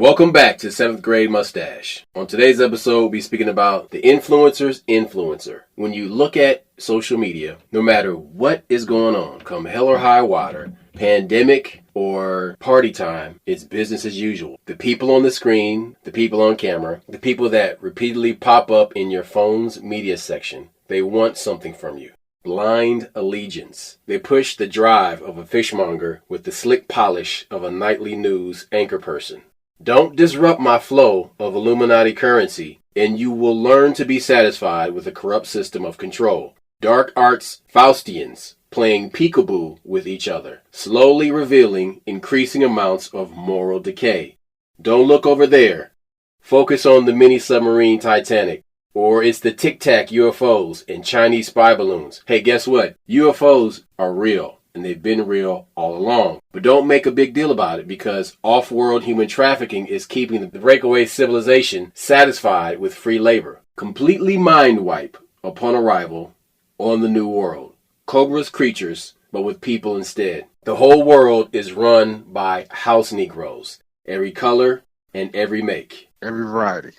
Welcome back to 7th grade Mustache. On today's episode, we'll be speaking about the influencer's influencer. When you look at social media, no matter what is going on, come hell or high water, pandemic or party time, it's business as usual. The people on the screen, the people on camera, the people that repeatedly pop up in your phone's media section, they want something from you. Blind allegiance. They push the drive of a fishmonger with the slick polish of a nightly news anchor person. Don't disrupt my flow of Illuminati currency, and you will learn to be satisfied with a corrupt system of control. Dark arts Faustians playing peekaboo with each other, slowly revealing increasing amounts of moral decay. Don't look over there. Focus on the mini submarine Titanic. Or it's the Tic Tac UFOs and Chinese spy balloons. Hey, guess what? UFOs are real, and they've been real all along. But don't make a big deal about it, because off-world human trafficking is keeping the breakaway civilization satisfied with free labor. Completely mind wipe upon arrival on the new world. Cobra's creatures, but with people instead. The whole world is run by house Negroes. Every color and every make. Every variety.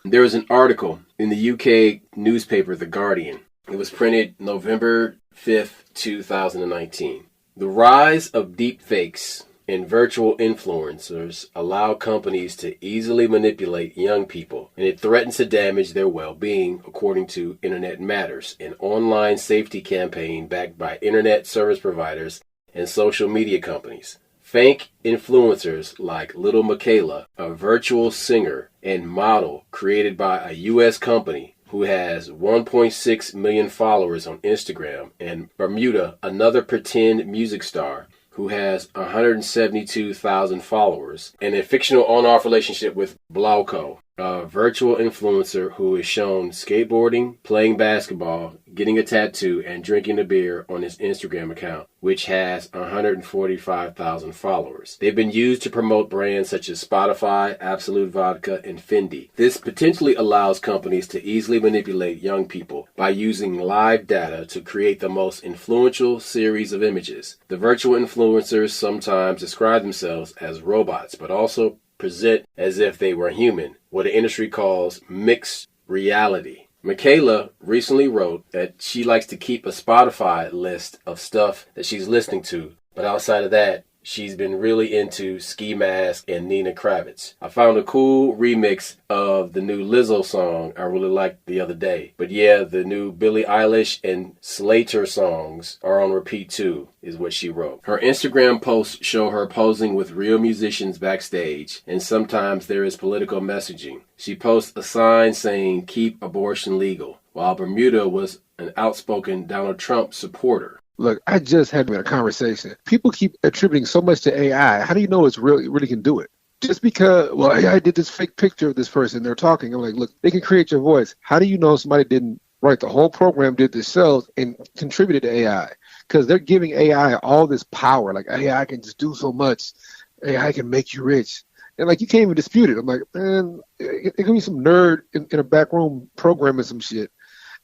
There was an article in the UK newspaper The Guardian. It was printed November 5th, 2019. The rise of deep fakes and virtual influencers allow companies to easily manipulate young people, and it threatens to damage their well-being, according to Internet Matters, an online safety campaign backed by internet service providers and social media companies. Fake influencers like Little Michaela, a virtual singer and model created by a U.S. company who has 1.6 million followers on Instagram, and Bermuda, another pretend music star who has 172,000 followers, and a fictional on-off relationship with Blauko, a virtual influencer who is shown skateboarding, playing basketball, getting a tattoo, and drinking a beer on his Instagram account, which has 145,000 followers. They've been used to promote brands such as Spotify, Absolute Vodka, and Fendi. This potentially allows companies to easily manipulate young people by using live data to create the most influential series of images. The virtual influencers sometimes describe themselves as robots, but also present as if they were human, what the industry calls mixed reality. Michaela recently wrote that she likes to keep a Spotify list of stuff that she's listening to, but outside of that, she's been really into Ski Mask and Nina Kravitz. I found a cool remix of the new Lizzo song I really liked the other day. But yeah, the new Billie Eilish and Slater songs are on repeat too, is what she wrote. Her Instagram posts show her posing with real musicians backstage, and sometimes there is political messaging. She posts a sign saying, "Keep abortion legal," while Bermuda was an outspoken Donald Trump supporter. Look, I just had a conversation. People keep attributing so much to AI. How do you know it's really can do it? Just because, well, AI did this fake picture of this person, they're talking. I'm like, look, they can create your voice. How do you know somebody didn't write the whole program, did this themselves, and contributed to AI? Because they're giving AI all this power. Like, AI can just do so much. AI can make you rich. And, like, you can't even dispute it. I'm like, man, it could be some nerd in a back room programming some shit.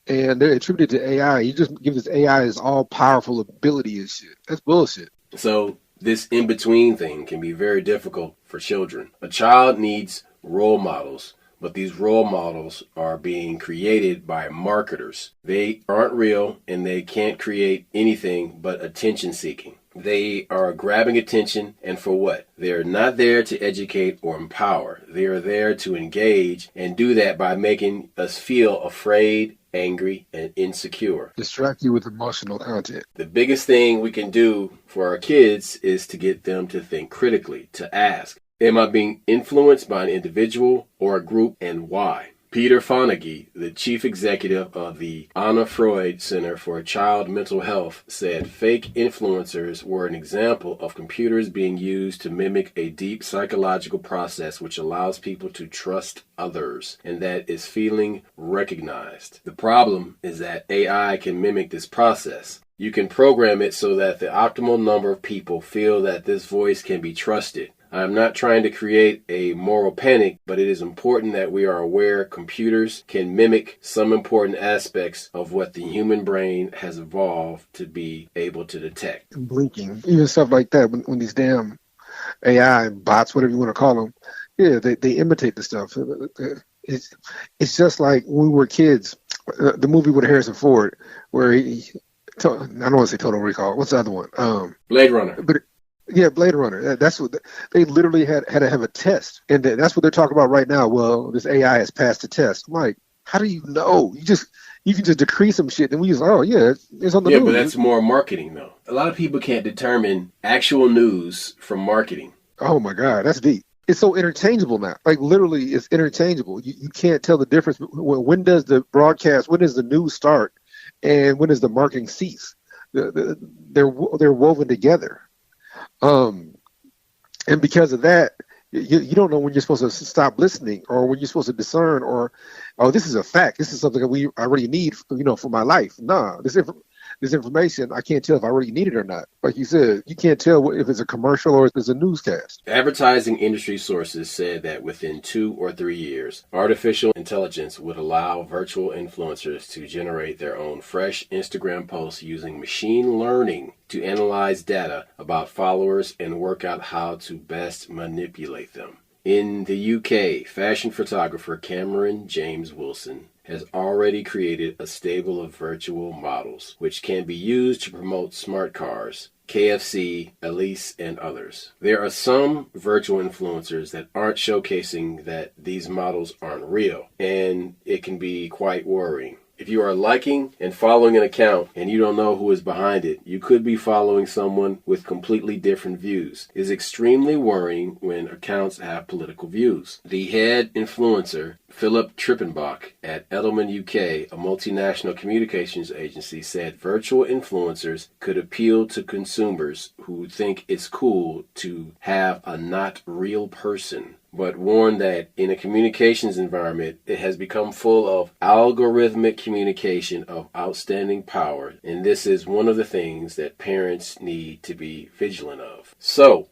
And they're attributed to AI. You just give this AI this all-powerful ability and shit. That's bullshit. So this in-between thing can be very difficult for children. A child needs role models, but these role models are being created by marketers. They aren't real, and they can't create anything but attention-seeking. They are grabbing attention, and for what? They're not there to educate or empower. They are there to engage, and do that by making us feel afraid, angry, and insecure. Distract you with emotional content. The biggest thing we can do for our kids is to get them to think critically, to ask, am I being influenced by an individual or a group, and why? Peter Fonagy, the chief executive of the Anna Freud Center for Child Mental Health, said fake influencers were an example of computers being used to mimic a deep psychological process which allows people to trust others, and that is feeling recognized. The problem is that AI can mimic this process. You can program it so that the optimal number of people feel that this voice can be trusted. I am not trying to create a moral panic, but it is important that we are aware computers can mimic some important aspects of what the human brain has evolved to be able to detect. Blinking, even stuff like that, when these damn AI bots, whatever you want to call them, Yeah, they imitate the stuff. It's just like when we were kids, the movie with Harrison Ford, where I don't want to say Total Recall. What's the other one? Blade Runner. But yeah, Blade Runner. That's what they literally had to have a test, and that's what they're talking about right now. Well, this AI has passed the test. I'm like, how do you know? You can just decree some shit, and we just yeah, it's on the news. Yeah, but that's more marketing though. A lot of people can't determine actual news from marketing. Oh my God, that's deep. It's so interchangeable now. Like literally, it's interchangeable. You can't tell the difference. When does the broadcast? When does the news start? And when does the marketing cease? They're woven together. And because of that, you don't know when you're supposed to stop listening or when you're supposed to discern or, oh, this is a fact. This is something that I already need, for my life. Nah, this information, I can't tell if I really need it or not. Like you said, you can't tell if it's a commercial or if it's a newscast. Advertising industry sources said that within 2 or 3 years, artificial intelligence would allow virtual influencers to generate their own fresh Instagram posts using machine learning to analyze data about followers and work out how to best manipulate them. In the UK, fashion photographer Cameron James Wilson has already created a stable of virtual models, which can be used to promote smart cars, KFC, Elise, and others. There are some virtual influencers that aren't showcasing that these models aren't real, and it can be quite worrying. If you are liking and following an account and you don't know who is behind it, you could be following someone with completely different views. It is extremely worrying when accounts have political views. The head influencer, Philip Trippenbach at Edelman UK, a multinational communications agency, said virtual influencers could appeal to consumers who think it's cool to have a not real person, but warned that in a communications environment, it has become full of algorithmic communication of outstanding power, and this is one of the things that parents need to be vigilant of. So,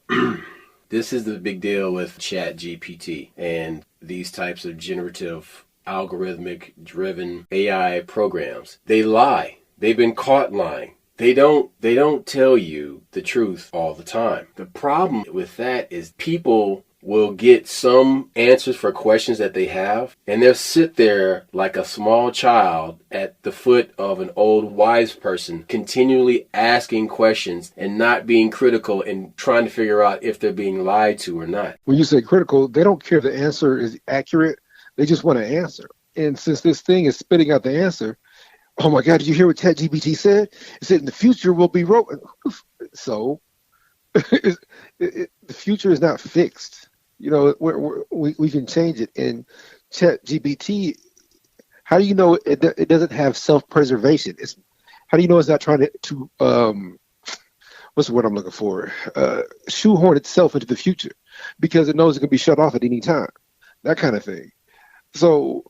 this is the big deal with ChatGPT and these types of generative, algorithmic-driven AI programs. They lie. They've been caught lying. They don't tell you the truth all the time. The problem with that is people will get some answers for questions that they have, and they'll sit there like a small child at the foot of an old wise person, continually asking questions and not being critical and trying to figure out if they're being lied to or not. When you say critical, they don't care if the answer is accurate. They just want an answer. And since this thing is spitting out the answer, oh my God, did you hear what ChatGPT said? It said in the future will be so the future is not fixed. We can change it. And ChatGPT, how do you know it doesn't have self-preservation? How do you know it's not trying to what's the word I'm looking for? Shoehorn itself into the future because it knows it can be shut off at any time. That kind of thing. So,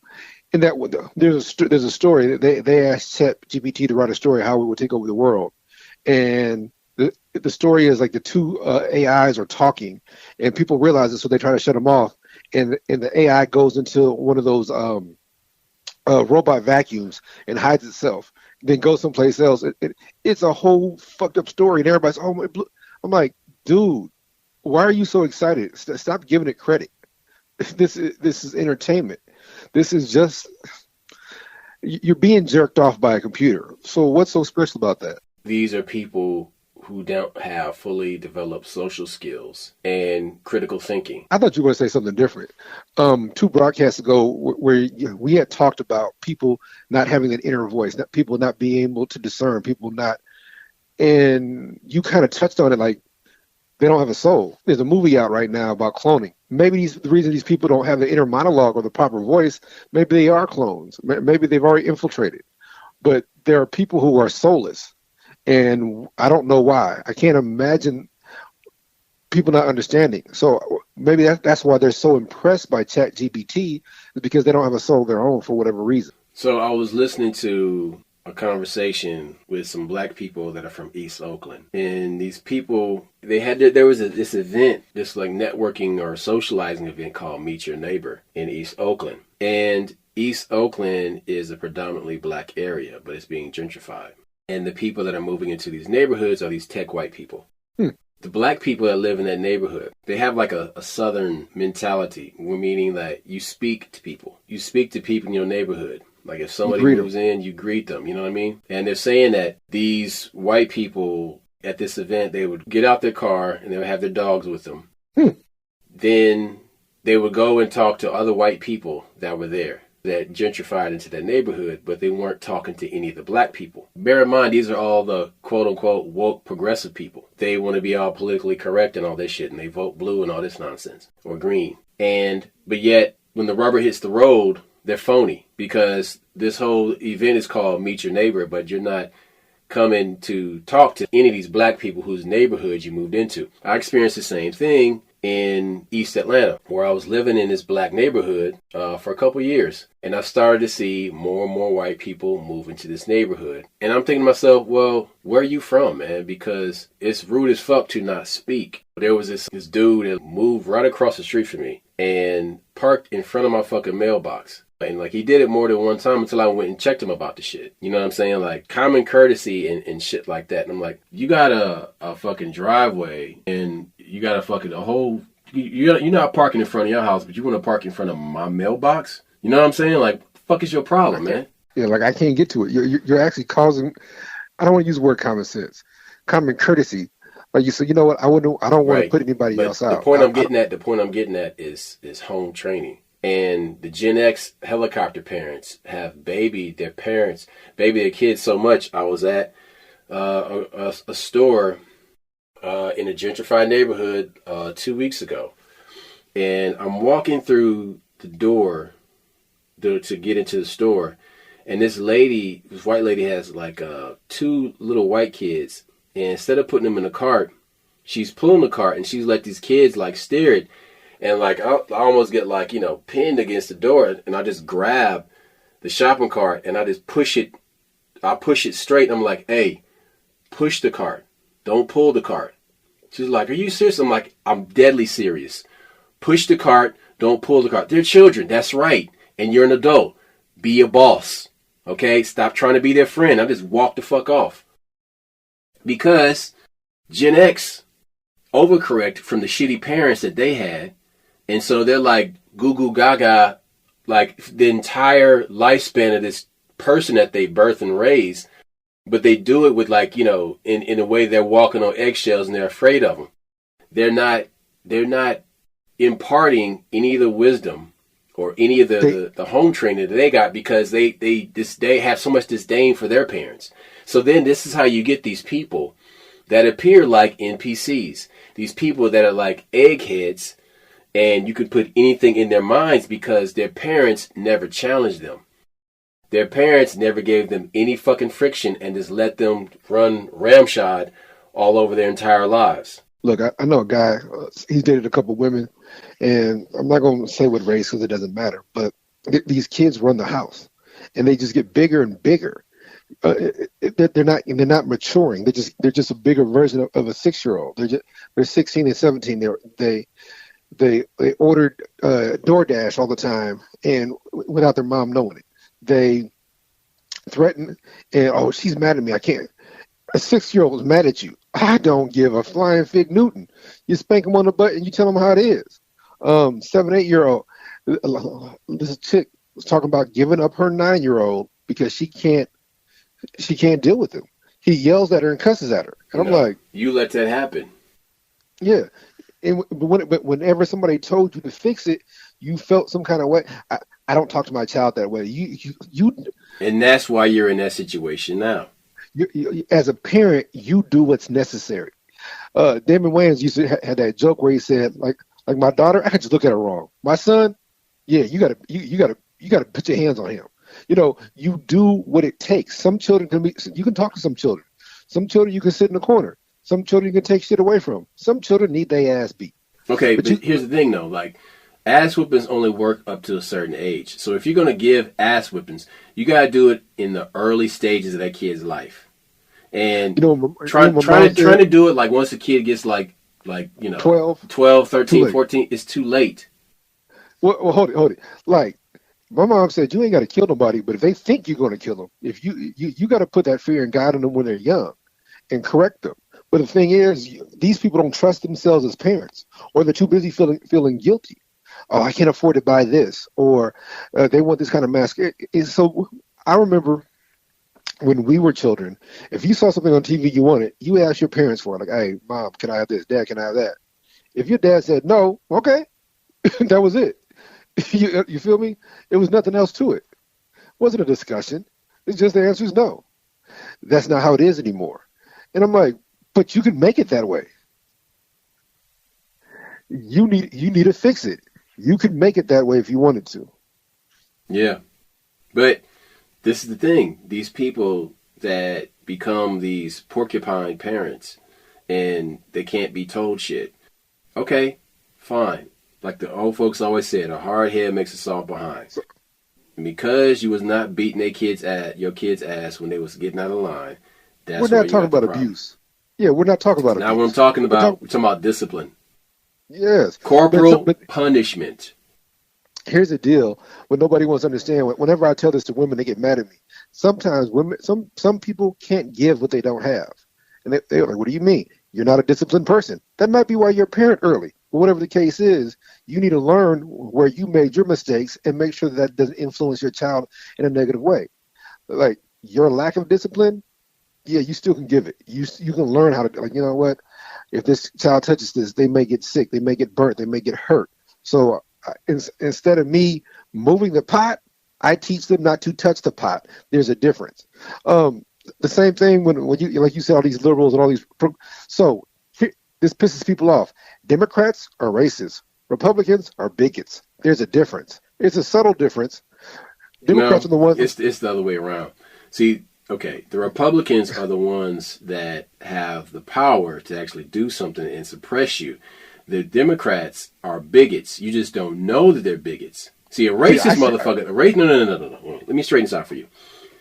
in that there's a story that they asked ChatGPT to write a story how it would take over the world, and the story is like the two AIs are talking, and people realize it, so they try to shut them off, and the AI goes into one of those robot vacuums and hides itself, then goes someplace else. It's a whole fucked up story, and everybody's I'm like, dude, why are you so excited? Stop giving it credit. This is entertainment. This is just you're being jerked off by a computer. So what's so special about that? These are people who don't have fully developed social skills and critical thinking. I thought you were going to say something different. 2 broadcasts ago, where we had talked about people not having an inner voice, people not being able to discern, and you kind of touched on it like they don't have a soul. There's a movie out right now about cloning. Maybe the reason these people don't have the inner monologue or the proper voice, maybe they are clones. Maybe they've already infiltrated. But there are people who are soulless. And I don't know why. I can't imagine people not understanding. So maybe that's why they're so impressed by ChatGPT, is because they don't have a soul of their own for whatever reason. So I was listening to a conversation with some black people that are from East Oakland. And these people, there was this event, this like networking or socializing event called Meet Your Neighbor in East Oakland. And East Oakland is a predominantly black area, but it's being gentrified. And the people that are moving into these neighborhoods are these tech white people. The black people that live in that neighborhood, they have like a southern mentality, meaning that you speak to people. You speak to people in your neighborhood. Like if somebody moves in, you greet them, you know what I mean? And they're saying that these white people at this event, they would get out their car and they would have their dogs with them. Then they would go and talk to other white people that were there, that gentrified into that neighborhood, but they weren't talking to any of the black people. Bear in mind, these are all the quote-unquote woke progressive people. They want to be all politically correct and all this shit, and they vote blue and all this nonsense, or green. But yet, when the rubber hits the road, they're phony, because this whole event is called Meet Your Neighbor, but you're not coming to talk to any of these black people whose neighborhoods you moved into. I experienced the same thing in East Atlanta, where I was living in this black neighborhood for a couple years. And I started to see more and more white people move into this neighborhood. And I'm thinking to myself, well, where are you from, man? Because it's rude as fuck to not speak. There was this dude that moved right across the street from me and parked in front of my fucking mailbox. And like he did it more than one time until I went and checked him about the shit. You know what I'm saying? Like common courtesy and shit like that. And I'm like, you got a fucking driveway and you got a fucking you're not parking in front of your house, but you want to park in front of my mailbox? You know what I'm saying? Like, what the fuck is your problem, man? Yeah, like I can't get to it. You're actually causing. I don't want to use the word common sense, common courtesy. Like you said, you know what? I don't want to put anybody else out. The point I'm getting at is home training. And the Gen X helicopter parents have babied their kids so much. I was at a store in a gentrified neighborhood 2 weeks ago, and I'm walking through the door to get into the store, and this white lady has like 2 little white kids, and instead of putting them in the cart, she's pulling the cart and she's let these kids like steer it. And like I almost get like, pinned against the door, and I just grab the shopping cart and I just push it. I push it straight. I'm like, hey, push the cart. Don't pull the cart. She's like, are you serious? I'm like, I'm deadly serious. Push the cart. Don't pull the cart. They're children. That's right. And you're an adult. Be a boss. Okay? Stop trying to be their friend. I just walk the fuck off. Because Gen X overcorrect from the shitty parents that they had. And so they're like goo goo gaga, like the entire lifespan of this person that they birthed and raised. But they do it with like, in a way they're walking on eggshells and they're afraid of them. They're not imparting any of the wisdom or any of the home training that they got, because they have so much disdain for their parents. So then this is how you get these people that appear like NPCs. These people that are like eggheads. And you could put anything in their minds because their parents never challenged them. Their parents never gave them any fucking friction and just let them run ramshod all over their entire lives. Look, I know a guy, he's dated a couple women, and I'm not going to say what race because it doesn't matter, but these kids run the house, and they just get bigger and bigger. They're not maturing. They're just a bigger version of a 6-year-old. They're 16 and 17. They ordered DoorDash all the time, and without their mom knowing it. They threaten, and she's mad at me. I can't. A 6-year-old is mad at you. I don't give a flying fig Newton. You spank them on the butt and you tell them how it is. 7, 8-year-old. This chick was talking about giving up her 9-year-old because she can't deal with him. He yells at her and cusses at her, and I'm like, you let that happen. Yeah. And whenever somebody told you to fix it, you felt some kind of way. I don't talk to my child that way. You and that's why you're in that situation now. You, as a parent, you do what's necessary. Damon Wayans used to had that joke where he said, like my daughter, I could just look at her wrong. My son, yeah, you gotta put your hands on him. You do what it takes. Some children you can talk to some children. Some children you can sit in the corner. Some children you can take shit away from. Some children need their ass beat. Okay, but here's the thing though, like ass whippings only work up to a certain age. So if you're gonna give ass whippings, you gotta do it in the early stages of that kid's life. And trying to do it like once a kid gets like 12, 13, 14, it's too late. Well, hold it. Like my mom said, you ain't got to kill nobody, but if they think you're going to kill them, if you got to put that fear and guide in them when they're young, and correct them. But the thing is, these people don't trust themselves as parents, or they're too busy feeling guilty. Oh, I can't afford to buy this, or they want this kind of mask. So I remember when we were children, if you saw something on TV you wanted, you asked your parents for it. Like, hey, mom, can I have this? Dad, can I have that? If your dad said no, okay, that was it. You feel me? It was nothing else to it. It wasn't a discussion. It's just the answer is no. That's not how it is anymore. And I'm like, but you can make it that way. You need to fix it. You could make it that way if you wanted to. Yeah. But this is the thing. These people that become these porcupine parents and they can't be told shit. Okay, fine. Like the old folks always said, a hard head makes a soft behind. And because you was not beating your kid's ass when they was getting out of line, that's we're not talking about abuse. Yeah, we're not talking about abuse. Now what I'm talking about, we're talking about discipline. Yes. Corporal punishment. Here's the deal. What nobody wants to understand. Whenever I tell this to women, they get mad at me. Sometimes women, some people can't give what they don't have. And they're like, what do you mean? You're not a disciplined person. That might be why you're a parent early. But whatever the case is, you need to learn where you made your mistakes and make sure that doesn't influence your child in a negative way. Like your lack of discipline, yeah, you still can give it. You can learn how to, like, you know what? If this child touches this, they may get sick, they may get burnt, they may get hurt. So instead of me moving the pot, I teach them not to touch the pot. There's a difference. The same thing when you, like you said, all these liberals and all these. So this pisses people off. Democrats are racist. Republicans are bigots. There's a difference. It's a subtle difference. Democrats are the ones. It's the other way around. See, okay, the Republicans are the ones that have the power to actually do something and suppress you. The Democrats are bigots. You just don't know that they're bigots. See, a racist motherfucker. No. Let me straighten this out for you.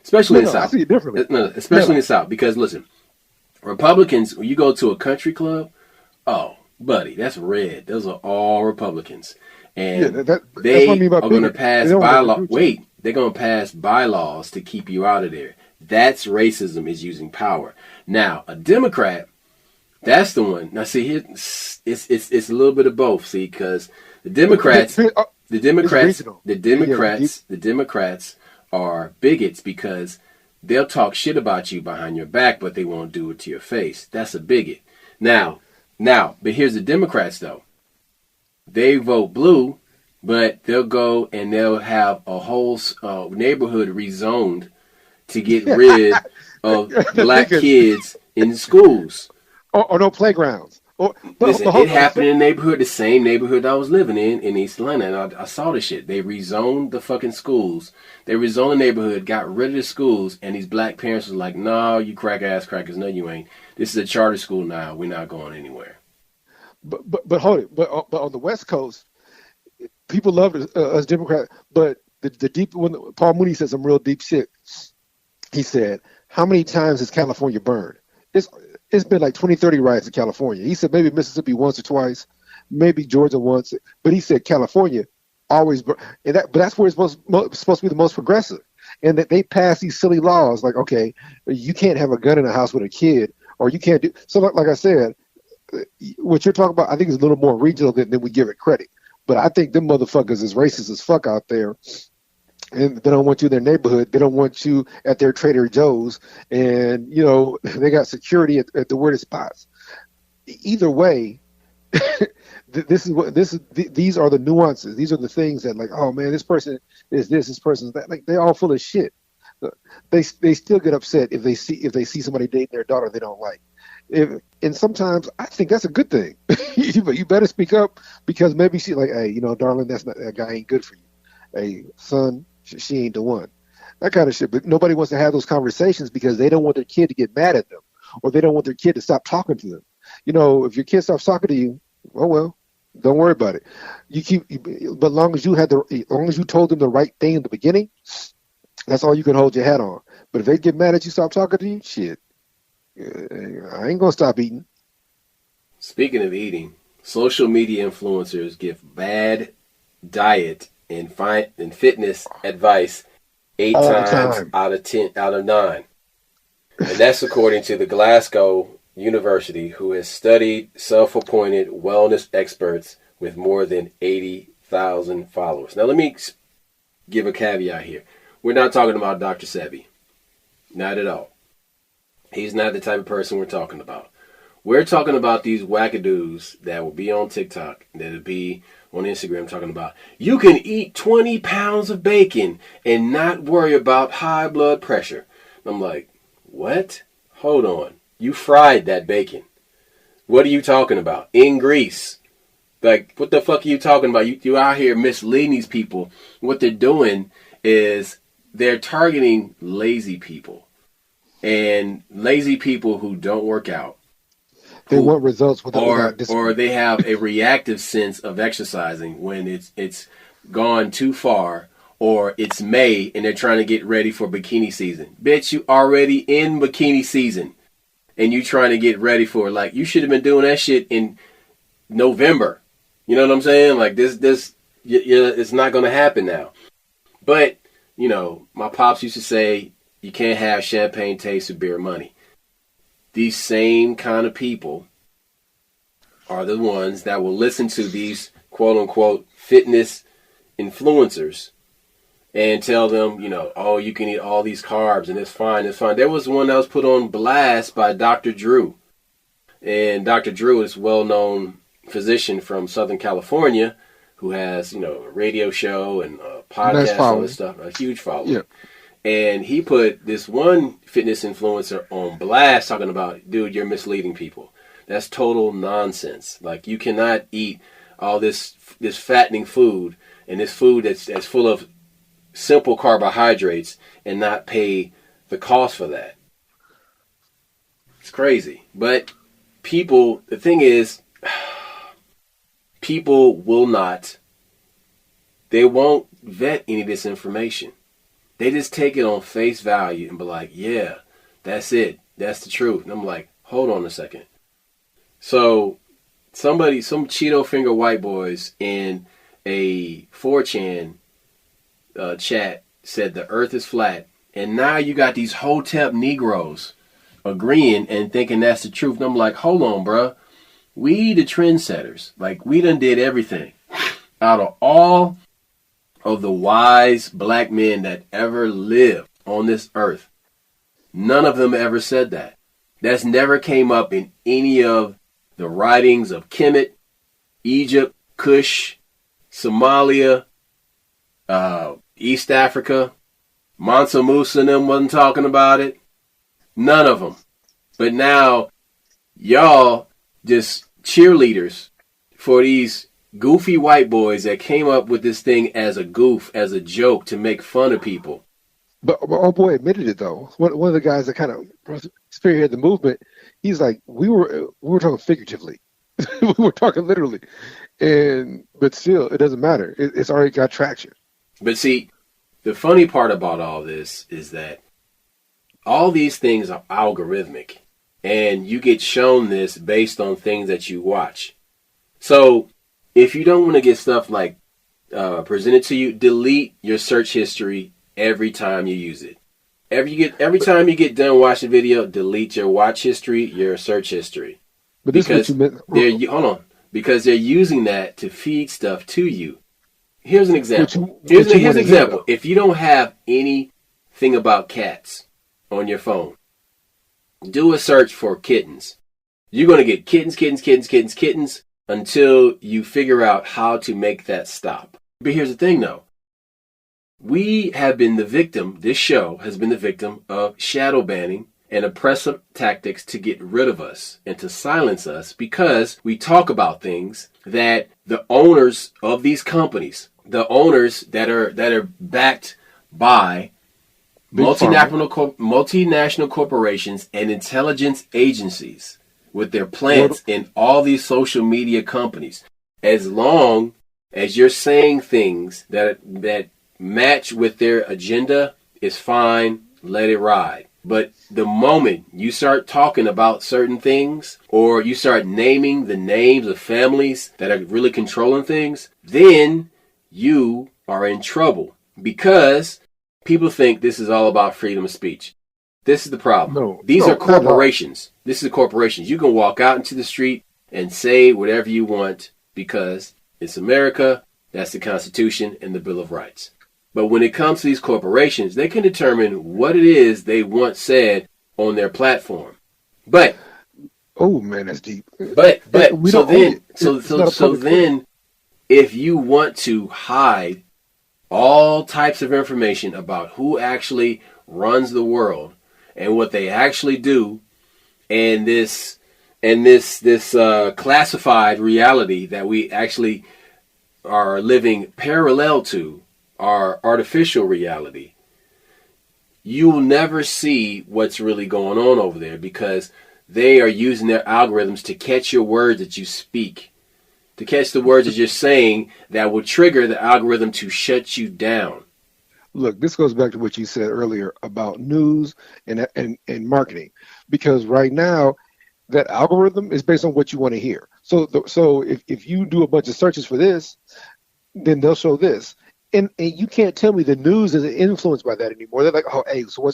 Especially in the South. I see it differently. Especially in the South. Because, listen, Republicans, when you go to a country club, oh, buddy, that's red. Those are all Republicans. And they are going to pass bylaws. Wait, they're going to pass bylaws to keep you out of there. That's racism, is using power. Now, a Democrat, that's the one. Now, see, here, it's a little bit of both, see, because the Democrats are bigots because they'll talk shit about you behind your back, but they won't do it to your face. That's a bigot. Now, but here's the Democrats, though. They vote blue, but they'll go and they'll have a whole neighborhood rezoned to get rid of black kids in schools. Or no playgrounds. Listen, it happened in the neighborhood, the same neighborhood I was living in East Atlanta, and I saw this shit. They rezoned the fucking schools. They rezoned the neighborhood, got rid of the schools, and these black parents was like, no, you crack-ass crackers, no, you ain't. This is a charter school now. We're not going anywhere. But hold it. But on the West Coast, people love us Democrats, but the deep, when Paul Mooney said some real deep shit, he said, how many times has California burned? It's been like 20, 30 riots in California. He said maybe Mississippi once or twice, maybe Georgia once, but he said California always burn. But that's where it's supposed to be the most progressive. And that they pass these silly laws like, okay, you can't have a gun in a house with a kid, or you can't do. So like I said, what you're talking about, I think is a little more regional than we give it credit. But I think them motherfuckers is racist as fuck out there. And they don't want you in their neighborhood. They don't want you at their Trader Joe's. And, you know, they got security at the weirdest spots. Either way, these are the nuances. These are the things that, like, oh, man, this person is this person is that. Like, they're all full of shit. They still get upset if they see somebody dating their daughter they don't like. And sometimes I think that's a good thing. You better speak up, because maybe she's like, hey, you know, darling, that guy ain't good for you. Hey, son, she ain't the one. That kind of shit. But nobody wants to have those conversations because they don't want their kid to get mad at them, or they don't want their kid to stop talking to them. You know, if your kid stops talking to you, oh well, don't worry about it. But as long as you told them the right thing in the beginning, that's all you can hold your hat on. But if they get mad at you, stop talking to you, shit, I ain't gonna stop eating. Speaking of eating, social media influencers give bad diet and fitness advice 8 times out of 9, and that's according to the Glasgow University who has studied self-appointed wellness experts with more than 80,000 followers. Now, let me give a caveat here. We're not talking about Dr. Sebi. Not at all. He's not the type of person we're talking about. We're talking about these wackadoos that will be on TikTok, that will be on Instagram talking about, you can eat 20 pounds of bacon and not worry about high blood pressure. I'm like, what? Hold on. You fried that bacon. What are you talking about? In grease. Like, what the fuck are you talking about? You out here misleading these people. What they're doing is they're targeting lazy people. And lazy people who don't work out. They want results or they have a reactive sense of exercising when it's gone too far, or it's May and they're trying to get ready for bikini season. Bitch, you already in bikini season and you trying to get ready for it. Like, you should have been doing that shit in November. You know what I'm saying? Like, it's not going to happen now. But, you know, my pops used to say, you can't have champagne taste with beer money. These same kind of people are the ones that will listen to these quote-unquote fitness influencers and tell them, you know, oh, you can eat all these carbs and it's fine, it's fine. There was one that was put on blast by Dr. Drew. And Dr. Drew is a well-known physician from Southern California who has, you know, a radio show and a podcast and all this stuff, a huge following. Yeah. And he put this one fitness influencer on blast talking about, dude, you're misleading people. That's total nonsense. Like, you cannot eat all this fattening food and this food that's full of simple carbohydrates and not pay the cost for that. It's crazy. But people, the thing is, people will not, they won't vet any of this information. They just take it on face value and be like, yeah, that's it. That's the truth. And I'm like, hold on a second. So some Cheeto finger white boys in a 4chan chat said the earth is flat. And now you got these Hotep Negroes agreeing and thinking that's the truth. And I'm like, hold on, bruh. We the trendsetters. Like, we done did everything. Out of all of the wise black men that ever lived on this earth, none of them ever said that. That's never came up in any of the writings of Kemet, Egypt, Kush, Somalia, East Africa. Mansa Musa and them wasn't talking about it. None of them. But now, y'all just cheerleaders for these goofy white boys that came up with this thing as a goof, as a joke, to make fun of people. But our boy admitted it, though. One of the guys that kind of spearheaded the movement, he's like, we were talking figuratively. We were talking literally. But still, it doesn't matter. It's already got traction. But see, the funny part about all this is that all these things are algorithmic. And you get shown this based on things that you watch. So if you don't want to get stuff like presented to you, delete your search history every time you use it. Every time you get done watching a video, delete your watch history, your search history. But this is what you meant. Hold on. Because they're using that to feed stuff to you. Here's an example. Here's an example. If you don't have anything about cats on your phone, do a search for kittens. You're going to get kittens, until you figure out how to make that stop. But here's the thing, though. We have been the victim, this show has been the victim of shadow banning and oppressive tactics to get rid of us and to silence us because we talk about things that the owners of these companies, the owners that are backed by multinational corporations and intelligence agencies with their plants in all these social media companies. As long as you're saying things that match with their agenda, is fine, let it ride. But the moment you start talking about certain things, or you start naming the names of families that are really controlling things, then you are in trouble because people think this is all about freedom of speech. This is the problem. No, These no, are not at all. corporations. This is corporations. You can walk out into the street and say whatever you want because it's America. That's the Constitution and the Bill of Rights. But when it comes to these corporations, they can determine what it is they want said on their platform. But Oh man, that's deep. We so don't own then it. so It's not so a so public good. then if you want to hide all types of information about who actually runs the world and what they actually do, and this classified reality that we actually are living parallel to, our artificial reality, you will never see what's really going on over there because they are using their algorithms to catch your words that you speak, to catch the words that you're saying that will trigger the algorithm to shut you down. Look, this goes back to what you said earlier about news and marketing, because right now that algorithm is based on what you want to hear. So if you do a bunch of searches for this, then they'll show this. And you can't tell me the news isn't influenced by that anymore. They're like, oh, hey, so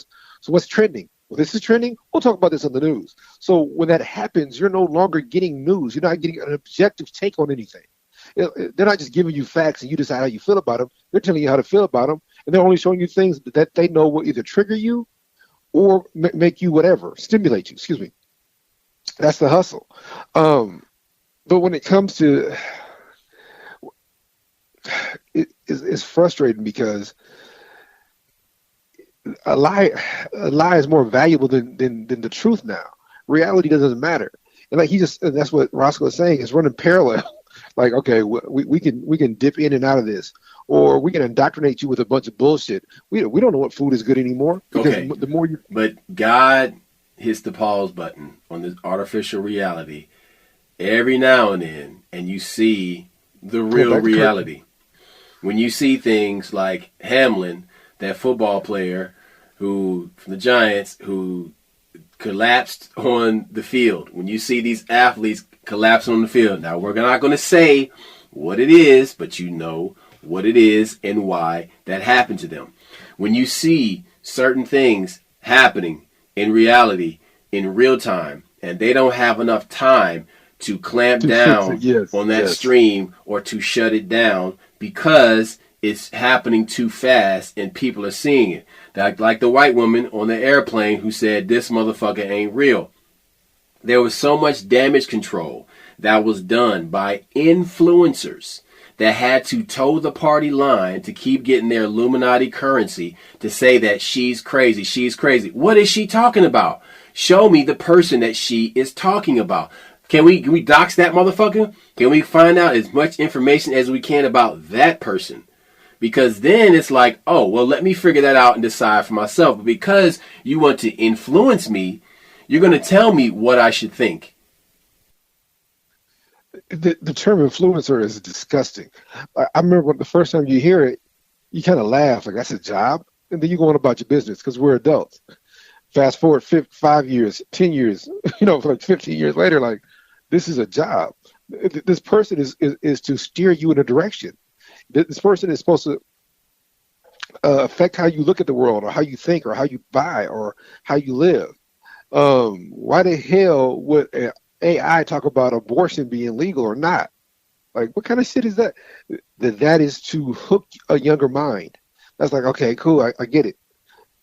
what's trending? Well, this is trending. We'll talk about this on the news. So when that happens, you're no longer getting news. You're not getting an objective take on anything. They're not just giving you facts and you decide how you feel about them. They're telling you how to feel about them, and they're only showing you things that they know will either trigger you or make you whatever, stimulate you. Excuse me. That's the hustle. But when it comes to it's frustrating because a lie is more valuable than the truth now. Reality doesn't matter. And and that's what Roscoe is saying, is running parallel. Like, okay, we can dip in and out of this, or we can indoctrinate you with a bunch of bullshit. We don't know what food is good anymore because Okay, the more you but God hits the pause button on this artificial reality every now and then, and you see the pull real back the curtain. reality. When you see things like Hamlin, that football player who from the Giants who collapsed on the field. When you see these athletes collapsing on the field, now we're not going to say what it is, but you know what it is and why that happened to them. When you see certain things happening in reality, in real time, and they don't have enough time to clamp To fix it, down yes, on that yes. stream or to shut it down because it's happening too fast and people are seeing it. Like the white woman on the airplane who said, this motherfucker ain't real. There was so much damage control that was done by influencers that had to toe the party line to keep getting their Illuminati currency to say that she's crazy, she's crazy. What is she talking about? Show me the person that she is talking about. Can we dox that motherfucker? Can we find out as much information as we can about that person? Because then it's like, oh, well, let me figure that out and decide for myself. But because you want to influence me, you're going to tell me what I should think. The term influencer is disgusting. I remember when the first time you hear it, you kind of laugh like that's a job, and then you go on about your business because we're adults. Fast forward 5 years, 10 years, like 15 years later, like this is a job. This person is to steer you in a direction. This person is supposed to affect how you look at the world, or how you think, or how you buy, or how you live. Why the hell would AI talk about abortion being legal or not? Like, what kind of shit is that? That is to hook a younger mind. That's like, okay, cool, I get it.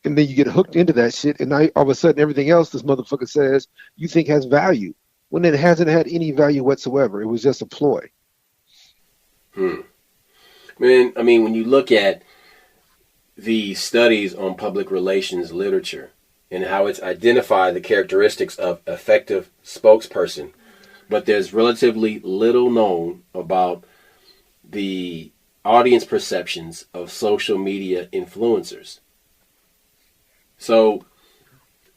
And then you get hooked into that shit, and now all of a sudden everything else this motherfucker says you think has value, when it hasn't had any value whatsoever. It was just a ploy. Hmm. Man, I mean, when you look at the studies on public relations literature and how it's identified the characteristics of effective spokesperson, but there's relatively little known about the audience perceptions of social media influencers. So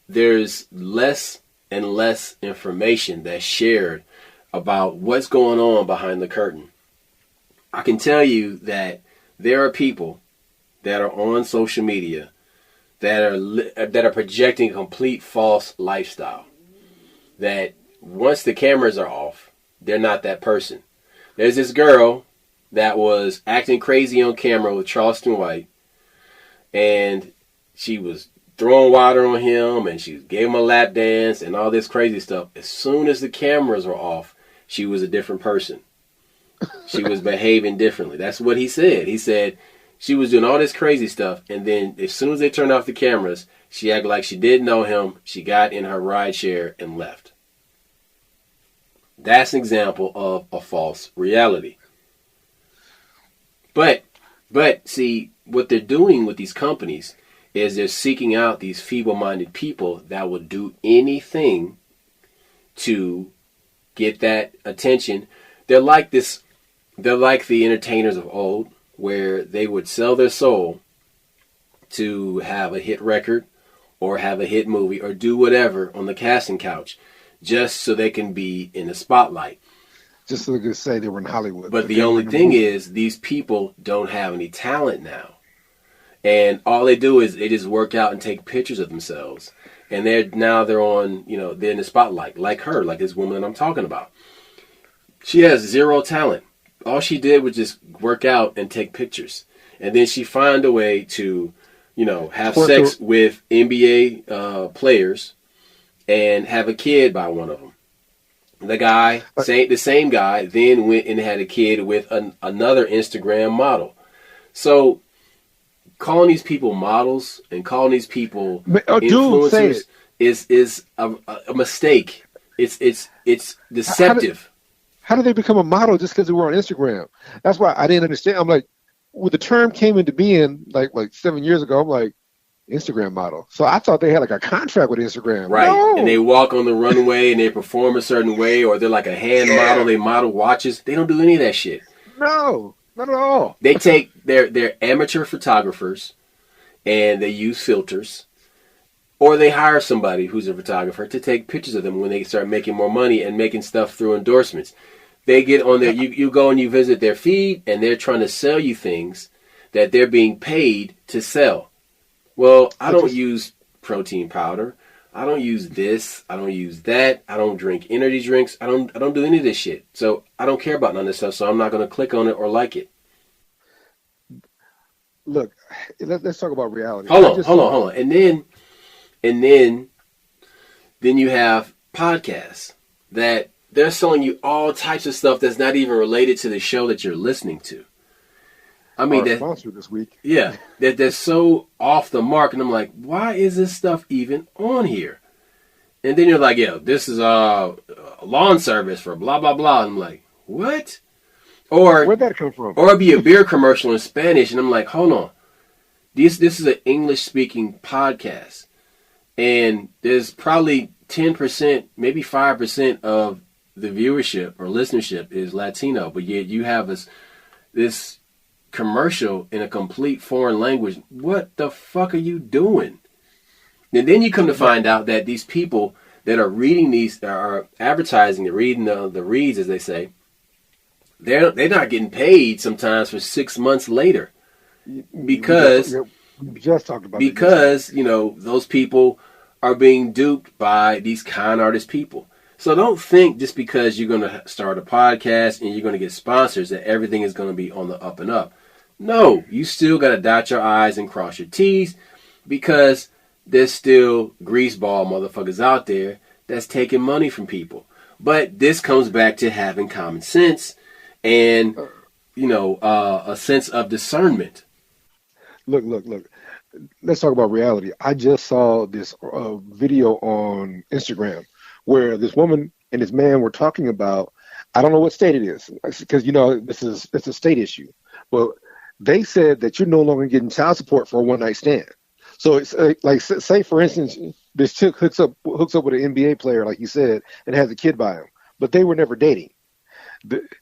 there's less and less information that's shared about what's going on behind the curtain. I can tell you that there are people that are on social media that are projecting a complete false lifestyle. That once the cameras are off, they're not that person. There's this girl that was acting crazy on camera with Charleston White, and she was throwing water on him, and she gave him a lap dance and all this crazy stuff. As soon as the cameras were off, she was a different person. She was behaving differently. That's what he said. He said she was doing all this crazy stuff, and then as soon as they turned off the cameras, she acted like she didn't know him. She got in her ride share and left. That's an example of a false reality. But see, what they're doing with these companies is they're seeking out these feeble-minded people that will do anything to get that attention. They're like this. They're like the entertainers of old, where they would sell their soul to have a hit record or have a hit movie or do whatever on the casting couch just so they can be in the spotlight. Just so they could say they were in Hollywood. But the only thing is, these people don't have any talent now. And all they do is they just work out and take pictures of themselves. And they're on, they're in the spotlight, like her, like this woman that I'm talking about. She has zero talent. All she did was just work out and take pictures. And then she find a way to, have sex with NBA players and have a kid by one of them. The same guy, then went and had a kid with another Instagram model. So calling these people models and calling these people influencers is a mistake. It's deceptive. How did they become a model just because they were on Instagram? That's why I didn't understand. I'm like, when the term came into being like 7 years ago, I'm like, Instagram model. So I thought they had like a contract with Instagram. Right. No. And they walk on the runway and they perform a certain way, or they're like a hand model. They model watches. They don't do any of that shit. No, not at all. They take they're amateur photographers and they use filters, or they hire somebody who's a photographer to take pictures of them when they start making more money and making stuff through endorsements. They get on there. You go and you visit their feed, and they're trying to sell you things that they're being paid to sell. Well, I don't use protein powder. I don't use this. I don't use that. I don't drink energy drinks. I don't do any of this shit. So I don't care about none of this stuff. So I'm not going to click on it or like it. Look, let's talk about reality. Hold on. And then you have podcasts that they're selling you all types of stuff that's not even related to the show that you're listening to. I mean, our sponsor this week. Yeah, they're so off the mark, and I'm like, why is this stuff even on here? And then you're like, yeah, this is a lawn service for blah blah blah. And I'm like, what? Or where'd that come from? Or it'd be a beer commercial in Spanish, and I'm like, hold on, this is an English speaking podcast, and there's probably 10%, maybe 5% of the viewership or listenership is Latino, but yet you have this commercial in a complete foreign language. What the fuck are you doing? And then you come to find out that these people that are reading these are advertising, they're reading the reads, as they say, they're not getting paid sometimes for 6 months later because we just talked about those people are being duped by these con artist people. So don't think just because you're going to start a podcast and you're going to get sponsors that everything is going to be on the up and up. No, you still got to dot your I's and cross your T's, because there's still greaseball motherfuckers out there that's taking money from people. But this comes back to having common sense and, a sense of discernment. Look. Let's talk about reality. I just saw this video on Instagram where this woman and this man were talking about, I don't know what state it is, because, it's a state issue. But they said that you're no longer getting child support for a one-night stand. So it's like, say, for instance, this chick hooks up with an NBA player, like you said, and has a kid by him, but they were never dating.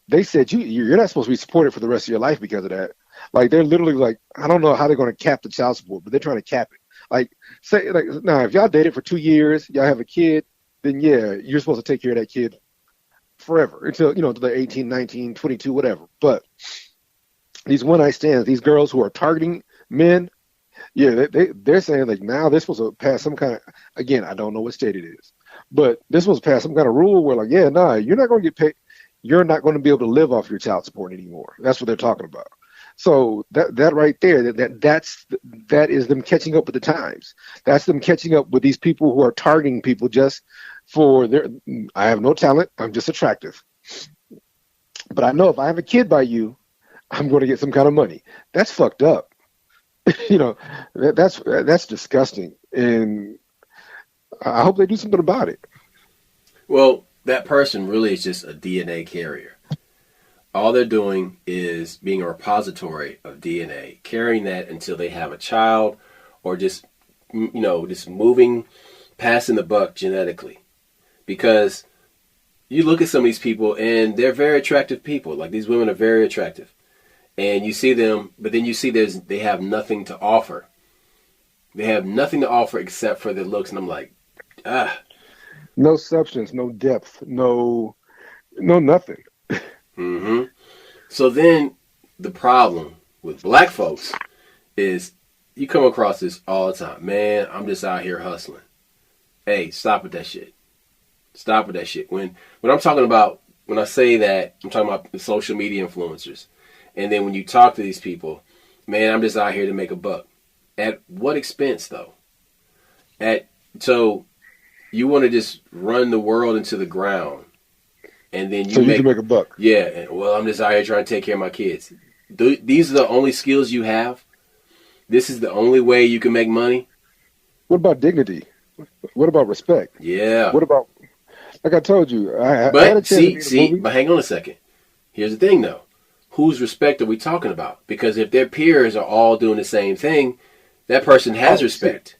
They said you're not supposed to be supported for the rest of your life because of that. Like, they're literally like, I don't know how they're going to cap the child support, but they're trying to cap it. Like, say, like, now, if y'all dated for 2 years, y'all have a kid, then yeah, you're supposed to take care of that kid forever until, until they're 18, 19, 22, whatever. But these one-night stands, these girls who are targeting men, yeah, they're saying, like, now they're supposed to pass some kind of, again, I don't know what state it is, but they're supposed to pass some kind of rule where, like, yeah, nah, you're not going to get paid. You're not going to be able to live off your child support anymore. That's what they're talking about. So that right there, that is them catching up with the times. That's them catching up with these people who are targeting people just for their. I have no talent. I'm just attractive. But I know if I have a kid by you, I'm going to get some kind of money. That's fucked up. You know, that's disgusting, and I hope they do something about it. Well, that person really is just a DNA carrier. All they're doing is being a repository of DNA, carrying that until they have a child, or just just moving, passing the buck genetically. Because you look at some of these people and they're very attractive people. Like, these women are very attractive. And you see them, but then you see they have nothing to offer. They have nothing to offer except for their looks. And I'm like, No substance, no depth, no nothing. Mm-hmm. So then the problem with black folks is you come across this all the time. Man, I'm just out here hustling. Hey, stop with that shit. Stop with that shit. When I'm talking about, when I say that, I'm talking about the social media influencers. And then when you talk to these people, man, I'm just out here to make a buck. At what expense, though? So you want to just run the world into the ground, and then you can make a buck. Yeah, and, well, I'm just out here trying to take care of my kids. These are the only skills you have? This is the only way you can make money? What about dignity? What about respect? Yeah. What about, like I told you, I had a chance but hang on a second. Here's the thing, though. Whose respect are we talking about? Because if their peers are all doing the same thing, that person has respect.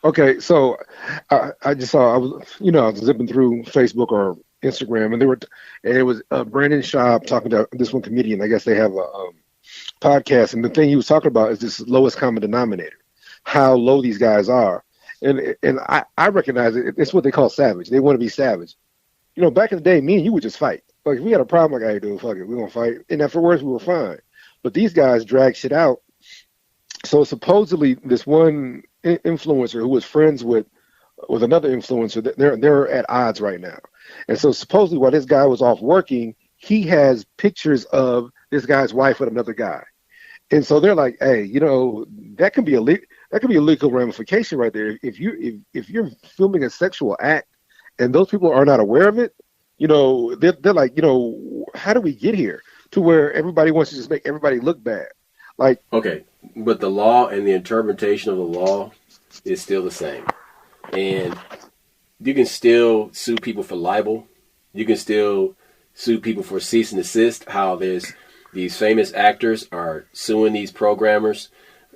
Okay, so I just saw, I was zipping through Facebook or Instagram, and it was Brandon Schaub talking to this one comedian. I guess they have a podcast, and the thing he was talking about is this lowest common denominator, how low these guys are, and I recognize it. It's what they call savage. They want to be savage. Back in the day, me and you would just fight. Like, if we had a problem, like, hey, dude, fuck it, we're gonna fight, and afterwards we were fine. But these guys drag shit out. So supposedly, this one influencer who was friends with another influencer, they're at odds right now. And so supposedly, while this guy was off working, he has pictures of this guy's wife with another guy. And so they're like, hey, that can be a legal ramification right there. If you're filming a sexual act and those people are not aware of it, they're like, how do we get here to where everybody wants to just make everybody look bad? Like, okay, but the law and the interpretation of the law is still the same. And you can still sue people for libel. You can still sue people for cease and desist. How there's these famous actors are suing these programmers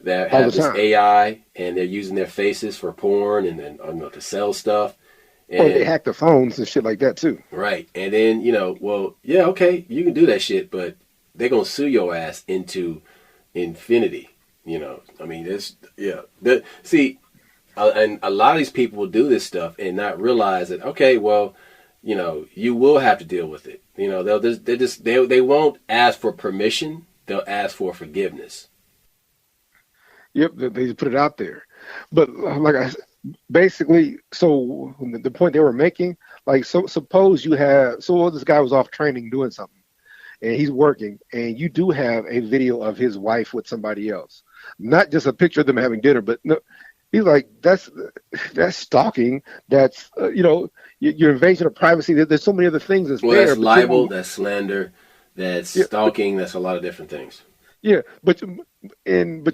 that have this AI, and they're using their faces for porn and then to sell stuff. And, or they hack the phones and shit like that too. Right. And then, well, yeah, okay, you can do that shit, but they're going to sue your ass into infinity. I mean, and a lot of these people will do this stuff and not realize that, okay, well, you will have to deal with it. They won't ask for permission. They'll ask for forgiveness. Yep. They just put it out there. But basically, so the point they were making, like, so suppose this guy was off training doing something, and he's working, and you do have a video of his wife with somebody else, not just a picture of them having dinner, but no, he's like, that's stalking. That's your invasion of privacy. There's so many other things that's there. That's libel, that's slander, that's stalking. That's a lot of different things. Yeah, but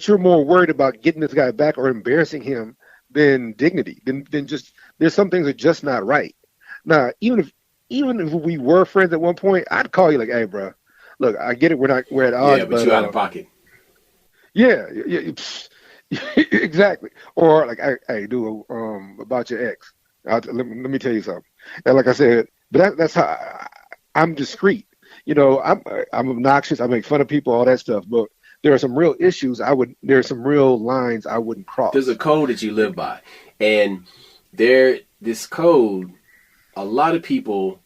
you're more worried about getting this guy back or embarrassing him than dignity. Than just, there's some things that are just not right. Now, even if we were friends at one point, I'd call you like, hey, bro, look, I get it, we're at odds. Yeah, but you're out of pocket. Yeah, exactly. Or like, hey, dude, about your ex. Let me tell you something. And like I said, but that's how I'm discreet. I'm obnoxious. I make fun of people, all that stuff. But there are some real issues. There are some real lines I wouldn't cross. There's a code that you live by, and this code, a lot of people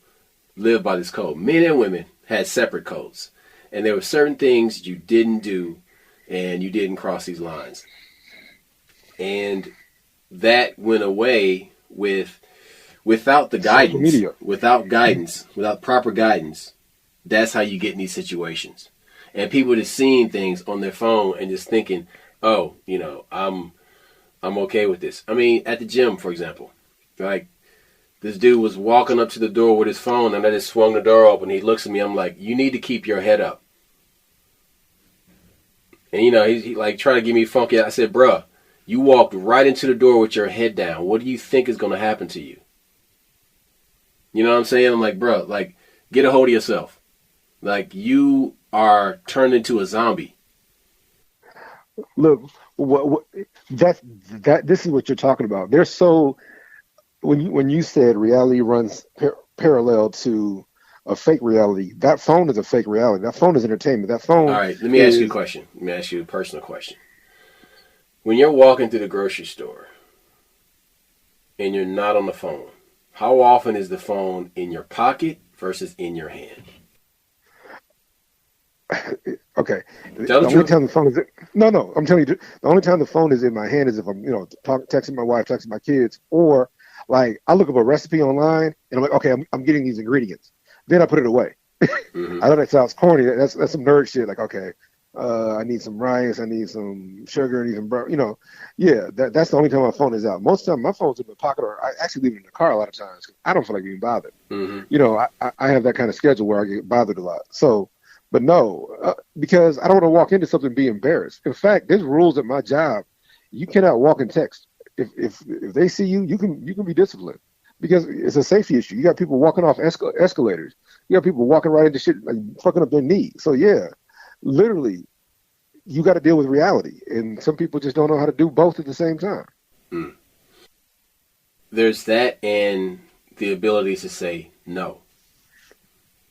live by this code. Men and women had separate codes, and there were certain things you didn't do, and you didn't cross these lines, and that went away without the guidance, without proper guidance. That's how you get in these situations. and people just seeing things on their phone and just thinking, oh, I'm okay with this. I mean, at the gym, for example, like this dude was walking up to the door with his phone, and I just swung the door open. He looks at me. I'm like, you need to keep your head up. And he like trying to give me funky. I said, bruh, you walked right into the door with your head down. What do you think is going to happen to you? You know what I'm saying? I'm like, bruh, like, get a hold of yourself. Like, you are turned into a zombie. Look, this is what you're talking about. They're so when you said reality runs parallel to a fake reality, that phone is a fake reality. That phone is entertainment. That phone. All right, let me ask you a question. Let me ask you a personal question. When you're walking through the grocery store and you're not on the phone, how often is the phone in your pocket versus in your hand? Okay. Tell the only truth. time the phone is no. I'm telling you, the only time the phone is in my hand is if I'm texting my wife, texting my kids, or like I look up a recipe online and I'm like, okay, I'm getting these ingredients. Then I put it away. Mm-hmm. I know that sounds corny. That's some nerd shit. Like, okay, I need some rice, I need some sugar, I need some that's the only time my phone is out. Most of the time my phone's in my pocket, or I actually leave it in the car a lot of times. I don't feel like being bothered. Mm-hmm. I have that kind of schedule where I get bothered a lot. So, but no, because I don't want to walk into something and be embarrassed. In fact, there's rules at my job. You cannot walk and text. If they see you, you can be disciplined. Because it's a safety issue. You got people walking off escalators. You got people walking right into shit, like fucking up their knee. So yeah, literally, you got to deal with reality, and some people just don't know how to do both at the same time. Mm. There's that, and the ability to say no.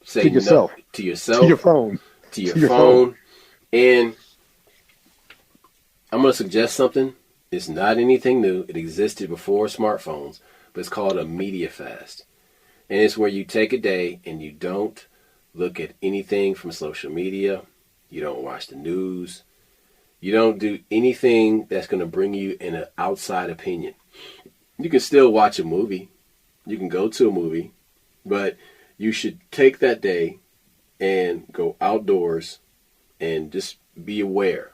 Say to yourself, no to yourself, to your phone, to your phone. And I'm going to suggest something. It's not anything new. It existed before smartphones. But it's called a media fast. And it's where you take a day and you don't look at anything from social media. You don't watch the news. You don't do anything that's going to bring you an outside opinion. You can still watch a movie. You can go to a movie. But you should take that day and go outdoors and just be aware.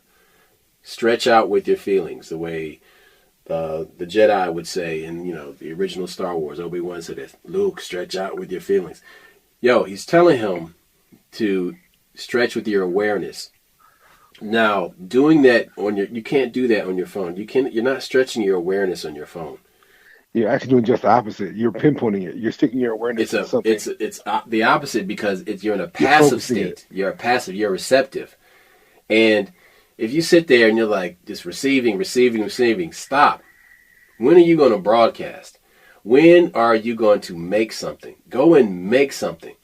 Stretch out with your feelings the way the Jedi would say in, the original Star Wars. Obi-Wan said this, Luke, stretch out with your feelings. He's telling him to stretch with your awareness. Now, doing that you can't do that on your phone. You're not stretching your awareness on your phone. You're actually doing just the opposite. You're pinpointing it. You're sticking your awareness to something. It's the opposite because you're in a passive state. You're receptive. And if you sit there and you're like just receiving, stop. When are you going to broadcast? When are you going to make something? Go and make something.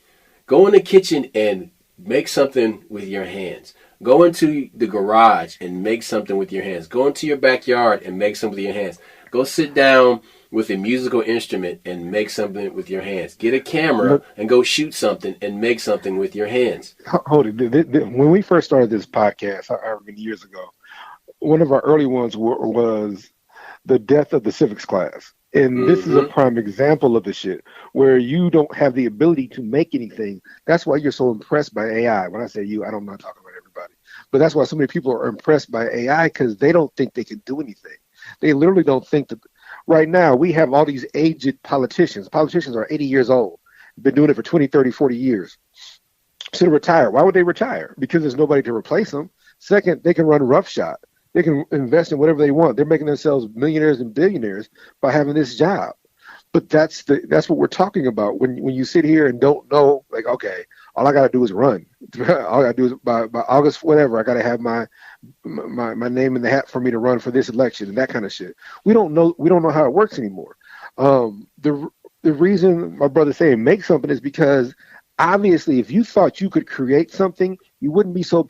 Go in the kitchen and make something with your hands. Go into the garage and make something with your hands. Go into your backyard and make something with your hands. Go sit down with a musical instrument and make something with your hands. Get a camera and go shoot something and make something with your hands. Hold it. When we first started this podcast, however many years ago, one of our early ones was the death of the civics class. And this is a prime example of the shit where you don't have the ability to make anything. That's why you're so impressed by AI. When I say you, I'm not talking about everybody. But that's why so many people are impressed by AI, because they don't think they can do anything. They literally don't think that. Right now, we have all these aged politicians. Politicians are 80 years old. Been doing it for 20, 30, 40 years. Should retire. Why would they retire? Because there's nobody to replace them. Second, they can run roughshod. They can invest in whatever they want. They're making themselves millionaires and billionaires by having this job. But that's what we're talking about. When you sit here and don't know, like, okay, all I got to do is run. All I got to do is by August, whatever, I got to have my name in the hat for me to run for this election and that kind of shit. We don't know how it works anymore. The reason my brother's saying make something is because obviously if you thought you could create something, you wouldn't be so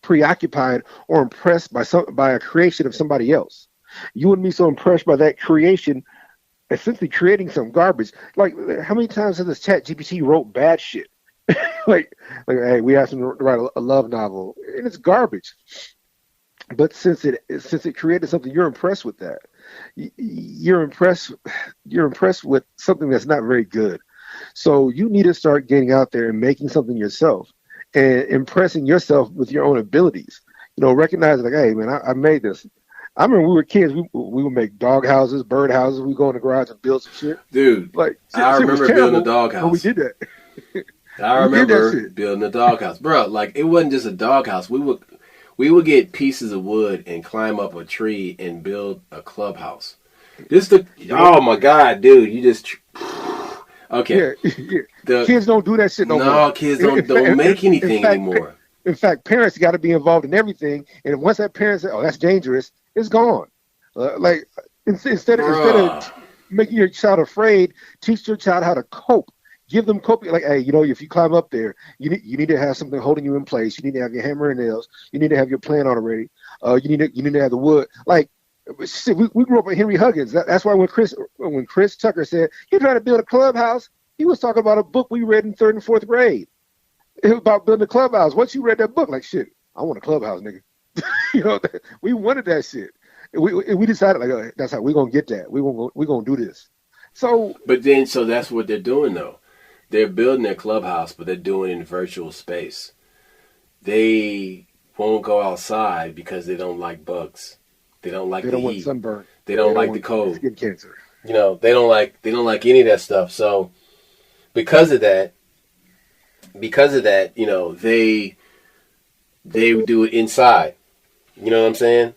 preoccupied or impressed by a creation of somebody else. You wouldn't be so impressed by that creation essentially creating some garbage. Like, how many times has this chat GPT wrote bad shit? like, hey, we asked him to write a love novel, and it's garbage. But since it created something, you're impressed with that. You're impressed with something that's not very good. So you need to start getting out there and making something yourself. and impressing yourself with your own abilities. Recognizing like, hey man, I made this. I remember when we were kids, we would make dog houses, bird houses. We go in the garage and build some shit. Dude, Like I shit was remember building a terrible, dog but we house. did that. I We did that remember shit. building a doghouse, bro. Like it wasn't just a doghouse. We would get pieces of wood and climb up a tree and build a clubhouse. Oh my god, dude! You just okay. Yeah, yeah. The Kids don't do that shit no more. no kids don't make anything anymore. In fact, parents got to be involved in everything. And once that parent says, "Oh, that's dangerous," it's gone. Like instead Bruh. of making your child afraid, teach your child how to cope. Give them coping. Like, hey, if you climb up there, you need to have something holding you in place. You need to have your hammer and nails. You need to have your plan on already. You need to have the wood. Like, shit, we grew up with Henry Huggins. That's why when Chris Tucker said you're trying to build a clubhouse, he was talking about a book we read in third and fourth grade. It was about building a clubhouse. Once you read that book, like shit, I want a clubhouse, nigga. We wanted that shit. We decided like, oh, that's how we're gonna get that. We're gonna do this. So That's what they're doing though. They're building their clubhouse, but they're doing it in virtual space. They won't go outside because they don't like bugs. They don't like they the don't want heat. sunburn. They don't like the want cold. skin cancer. They don't like any of that stuff. So because of that, they do it inside. You know what I'm saying?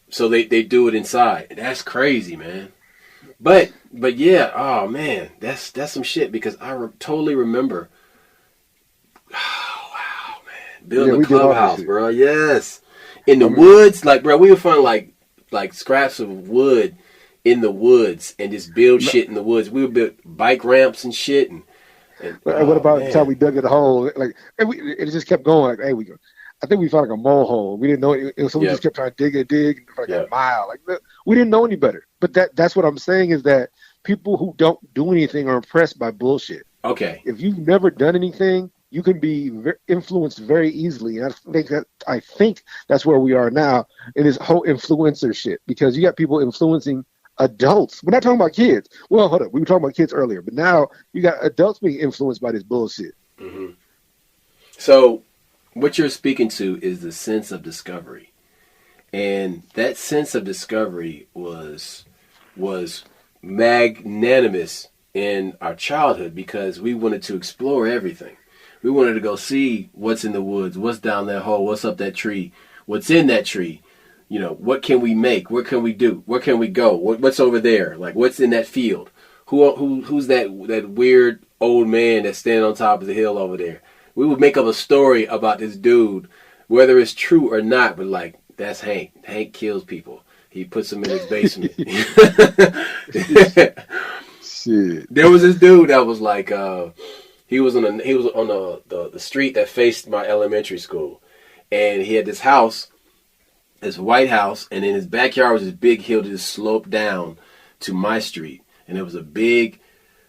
So they do it inside. And that's crazy, man. But yeah, oh man, that's some shit because totally remember. Oh wow, man, building we a did all that clubhouse, shit. bro. Yes, in the woods, like bro, we would find like scraps of wood in the woods and just build shit in the woods. We would build bike ramps and shit. And What about the man. time we dug it a hole? Like, and it just kept going. Like, hey, I think we found like a mole hole. We didn't know it, so we just kept trying to dig for like a mile. Like, we didn't know any better. But that's what I'm saying is that people who don't do anything are impressed by bullshit. Okay. If you've never done anything, you can be influenced very easily. And I think that's where we are now in this whole influencer shit, because you got people influencing adults. We're not talking about kids. Well, hold up. We were talking about kids earlier, but now you got adults being influenced by this bullshit. Mm-hmm. So what you're speaking to is the sense of discovery. And that sense of discovery was magnanimous in our childhood because we wanted to explore everything. We wanted to go see what's in the woods, what's down that hole, what's up that tree, what's in that tree. What can we make? What can we do? Where can we go? What's over there? Like, what's in that field? Who's that weird old man that's standing on top of the hill over there? We would make up a story about this dude, whether it's true or not, but like, that's Hank. Hank kills people. He puts them in his basement. Shit. There was this dude that was like, he was on the street that faced my elementary school, and he had this house, this white house, and in his backyard was this big hill that just sloped down to my street, and there was a big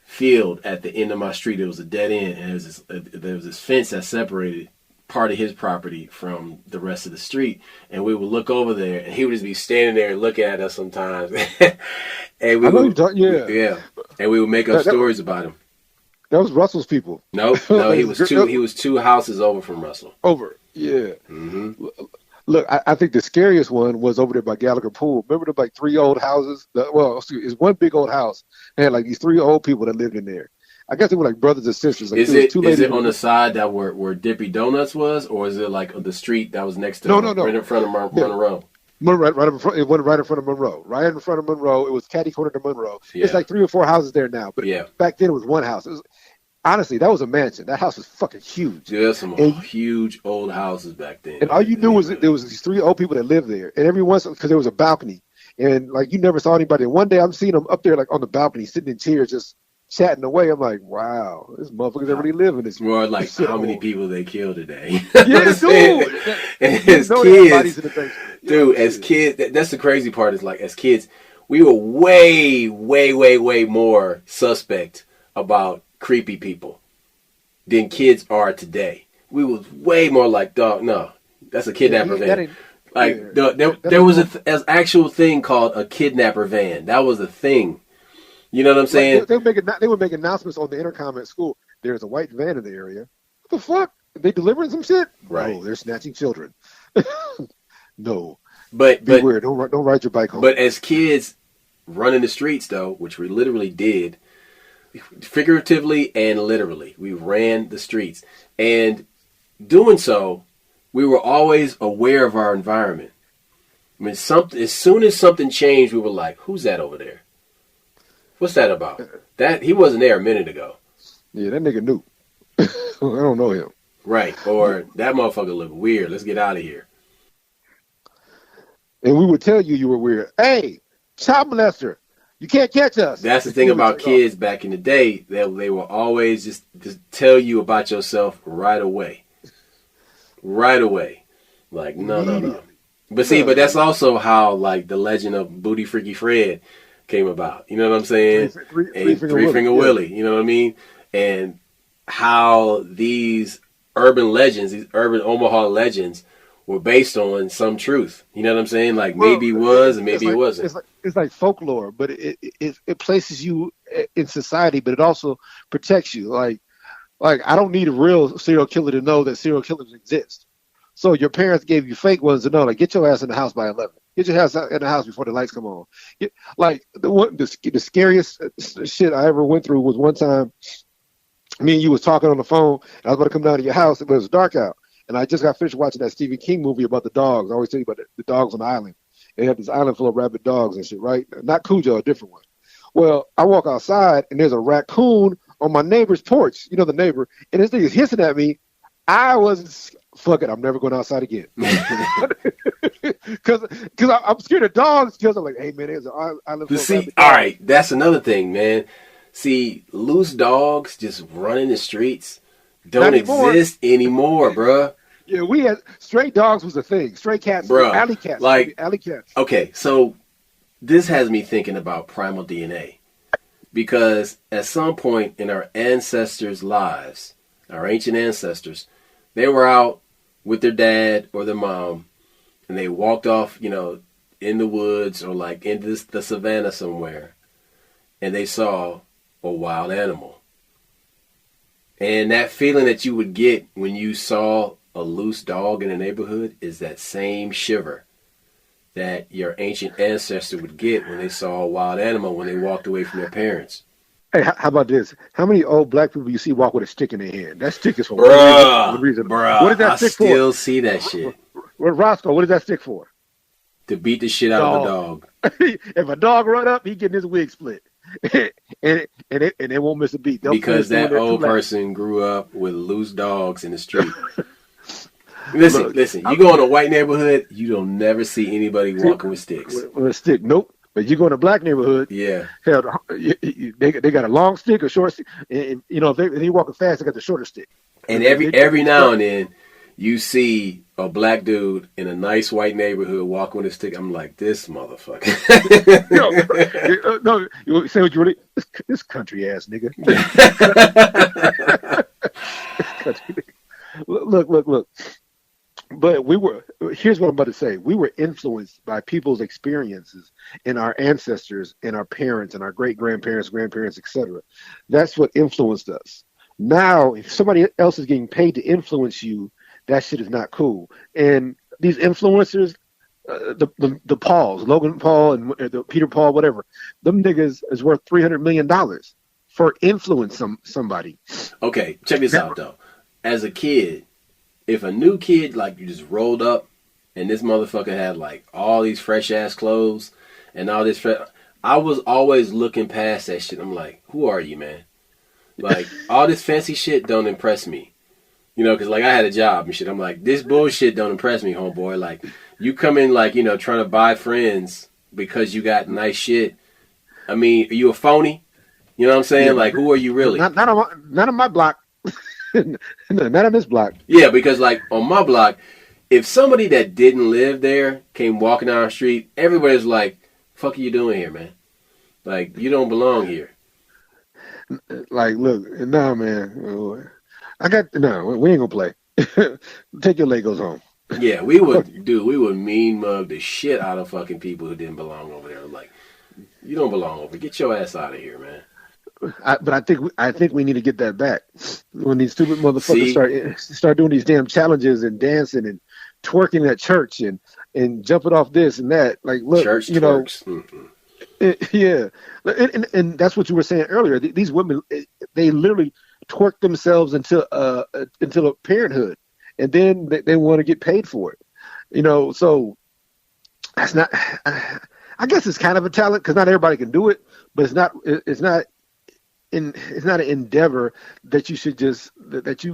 field at the end of my street. It was a dead end, and there was this fence that separated part of his property from the rest of the street, and we would look over there, and he would just be standing there looking at us sometimes, and we would make up stories about him. That was Russell's people. No, he was two houses over from Russell. Over, yeah. Mm-hmm. Look, I think the scariest one was over there by Gallagher Pool. Remember the like three old houses? It's one big old house. They had like these three old people that lived in there. I guess they were like brothers and sisters. Like, is it on the side that where Dippy Donuts was, or is it like on the street that was next to no, right in front of Monroe? Right in front. It went right in front of Monroe. Right in front of Monroe. It was catty corner to Monroe. Yeah. It's like 3 or 4 houses there now, but back then it was one house. Honestly, that was a mansion. That house was fucking huge. Yeah, there's some huge old houses back then. And all you knew was that there was these 3 old people that lived there. And every once, because there was a balcony, and like you never saw anybody. And one day I'm seeing them up there like on the balcony, sitting in chairs, just chatting away. I'm like, wow, this motherfuckers already live in this. Well, like how many people they killed today? Yeah, dude. And as kids, dude, as kids, that's the crazy part. Is like as kids, we were way, way, way, way more suspect about creepy people than kids are today. We was way more like, dog, no, that's a kidnapper van. Like there was an actual thing called a kidnapper van. That was a thing. You know what I'm saying? They would make announcements on the intercom at school. there's a white van in the area. What the fuck? They delivering some shit? Right. No, they're snatching children. No. But Beware. Don't ride your bike home. But as kids running the streets, though, which we literally did, figuratively and literally, we ran the streets. And doing so, we were always aware of our environment. I mean, as soon as something changed, we were like, who's that over there? What's that about? That he wasn't there a minute ago. Yeah, that nigga knew. I don't know him. Right. Or that motherfucker looked weird. Let's get out of here. And we would tell you were weird. Hey, child molester, you can't catch us. That's the thing about kids back in the day. They will always just tell you about yourself right away. Right away. Like, no. But see, but that's also how, like, the legend of Booty Freaky Fred came about. You know what I'm saying? Three Finger Willie. You know what I mean? And how these urban legends, these urban Omaha legends, were based on some truth. You know what I'm saying? Like, maybe it was and maybe it wasn't. It's like folklore, but it places you in society, but it also protects you. Like I don't need a real serial killer to know that serial killers exist. So your parents gave you fake ones to know, like, get your ass in the house by 11. Get your ass in the house before the lights come on. The scariest shit I ever went through was one time, me and you was talking on the phone, and I was about to come down to your house, but it was dark out. And I just got finished watching that Stephen King movie about the dogs. I always tell you about the dogs on the island. They have this island full of rabid dogs and shit, right? Not Cujo, a different one. Well, I walk outside, and there's a raccoon on my neighbor's porch, you know, the neighbor, and this thing is hissing at me. I was, fuck it, I'm never going outside again. Because I'm scared of dogs, because I'm like, hey, man, there's an island full of rabid dogs. All right, that's another thing, man. See, loose dogs just running the streets don't exist anymore, bruh. Yeah, we had stray dogs was a thing. Stray cats, bruh, alley cats, like alley cats. Okay, so this has me thinking about primal DNA, because at some point in our ancestors' lives, our ancient ancestors, they were out with their dad or their mom, and they walked off, you know, in the woods or like into the savannah somewhere, and they saw a wild animal. And that feeling that you would get when you saw a loose dog in a neighborhood is that same shiver that your ancient ancestor would get when they saw a wild animal when they walked away from their parents. Hey, how about this? How many old black people you see walk with a stick in their hand? That stick is for one reason. Bruh, what is that stick for? I still see that shit. Roscoe, what is that stick for? To beat the shit out of a dog. If a dog run up, he getting his wig split. and they won't miss a beat. Because that old person grew up with loose dogs in the street. Listen. You go in a white neighborhood, you don't never see anybody walking with sticks. With a stick, nope. But you go in a black neighborhood, yeah. Hell, they got a long stick, a short stick, and you know if they walking fast, they got the shorter stick. And every now and then, you see a black dude in a nice white neighborhood walking with a stick. I'm like, this motherfucker. No, you say what you really. This country ass nigga. Look. But here's what I'm about to say. We were influenced by people's experiences and our ancestors and our parents and our great-grandparents, grandparents, etc. That's what influenced us. Now, if somebody else is getting paid to influence you, that shit is not cool. And these influencers, the Pauls, Logan Paul and the Peter Paul, whatever, them niggas is worth $300 million for influencing somebody. Okay, check this out, though. As a kid, if a new kid, like, you just rolled up and this motherfucker had, like, all these fresh-ass clothes and all this I was always looking past that shit. I'm like, who are you, man? Like, all this fancy shit don't impress me. You know, because, like, I had a job and shit. I'm like, this bullshit don't impress me, homeboy. Like, you come in, like, you know, trying to buy friends because you got nice shit. I mean, are you a phony? You know what I'm saying? Yeah, like, who are you really? Not on my block. Not on this block. Yeah, because, like, on my block, if somebody that didn't live there came walking down the street, everybody's like, fuck are you doing here, man? Like, you don't belong here. Like, look, nah, man. We ain't gonna play. Take your Legos home. Yeah, we would mean mug the shit out of fucking people who didn't belong over there. Like, you don't belong over. Get your ass out of here, man. but I think we need to get that back. When these stupid motherfuckers See, start doing these damn challenges and dancing and twerking at church and jumping off this and that. Like, look, church you know, twerks. Mm-mm. yeah, and that's what you were saying earlier. These women, they literally twerk themselves until a parenthood, and then they want to get paid for it. You know, so that's not. I guess it's kind of a talent because not everybody can do it, but it's not. It's not an endeavor that you should that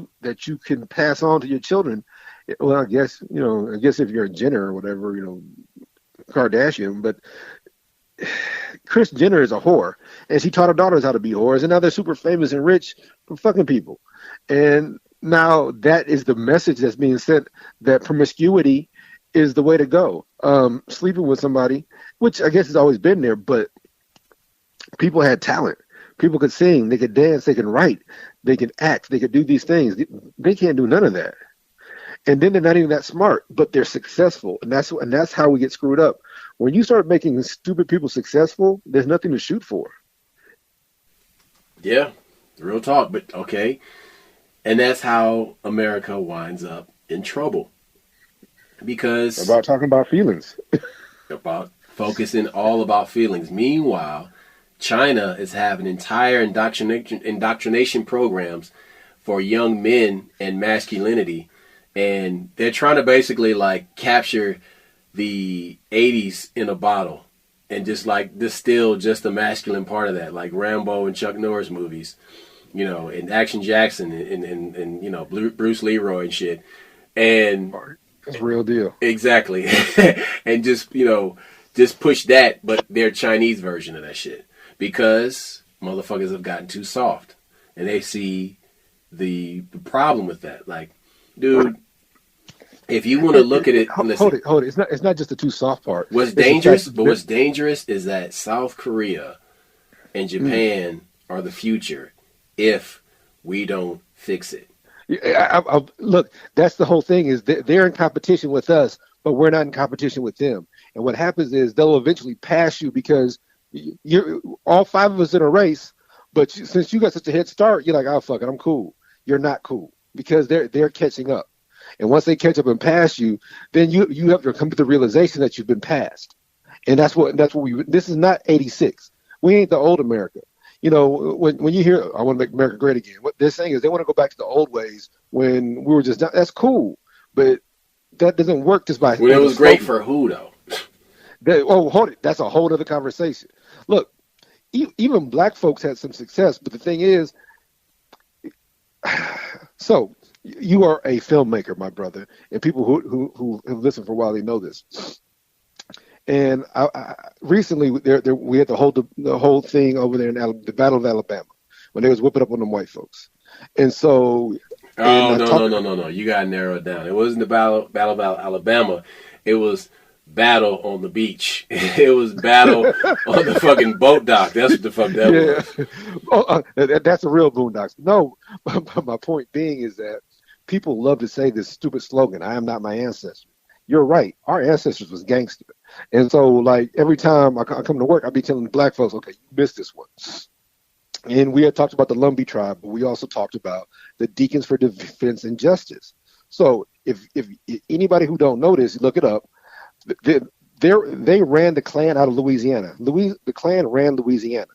you can pass on to your children. Well, I guess if you're a Jenner or whatever, Kardashian, but Kris Jenner is a whore, and she taught her daughters how to be whores, and now they're super famous and rich from fucking people. And now that is the message that's being sent, that promiscuity is the way to go. Sleeping with somebody, which I guess has always been there, but people had talent. People could sing, they could dance, they can write, they can act, they could do these things. They can't do none of that. And then they're not even that smart, but they're successful. And that's how we get screwed up. When you start making stupid people successful, there's nothing to shoot for. Yeah, real talk. But okay, and that's how America winds up in trouble, because About talking about feelings. about focusing all about feelings. Meanwhile, China is having entire indoctrination programs for young men and masculinity, and they're trying to basically like capture the 80s in a bottle and just like distill just the masculine part of that, like Rambo and Chuck Norris movies, and Action Jackson and Bruce Leroy and shit. And It's real deal. exactly. And just push that, but their Chinese version of that shit. Because motherfuckers have gotten too soft. And they see the problem with that. Like, dude, if you want to look at it, listen, Hold it. It's not just the too soft part. what's dangerous is that South Korea and Japan are the future if we don't fix it. Look, that's the whole thing, is they're in competition with us, but we're not in competition with them. And what happens is they'll eventually pass you because you're all five of us in a race, but since you got such a head start, you're like, oh, fuck it, I'm cool. You're not cool because they're catching up. And once they catch up and pass you, then you have to come to the realization that you've been passed. And that's what this is not 86. We ain't the old America. When you hear, I want to make America great again, what they're saying is they want to go back to the old ways when we were just, that's cool. But that doesn't work just by. Well, it was great for who, though? Hold it. That's a whole other conversation. Look, even black folks had some success, but the thing is, so you are a filmmaker, my brother, and people who have listened for a while, they know this. And recently, we had the whole thing over there in the Battle of Alabama when they was whipping up on them white folks, and so. Oh, no! You gotta narrow it down. It wasn't the battle of Alabama. It was battle on the beach. It was battle on the fucking boat dock. That's what the fuck that was. That's a real boondocks. No, my point being is that people love to say this stupid slogan, "I am not my ancestors." You're right. Our ancestors was gangster. And so, like, every time I come to work, I'll be telling black folks, okay, you missed this one. And we had talked about the Lumbee tribe, but we also talked about the Deacons for Defense and Justice. So if anybody who don't know this, look it up. They ran the Klan out of Louisiana. The Klan ran Louisiana.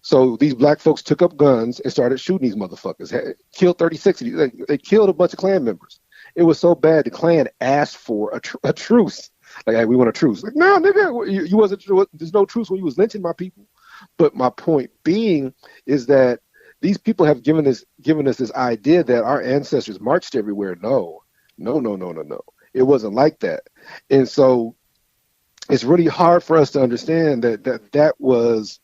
So these black folks took up guns and started shooting these motherfuckers. Killed 36 of these. They killed a bunch of Klan members. It was so bad, the Klan asked for a truce. Like, hey, we want a truce. Like, no, nigga, you wasn't. There's no truce when you was lynching my people. But my point being is that these people have given us this idea that our ancestors marched everywhere. No. It wasn't like that. And so it's really hard for us to understand that was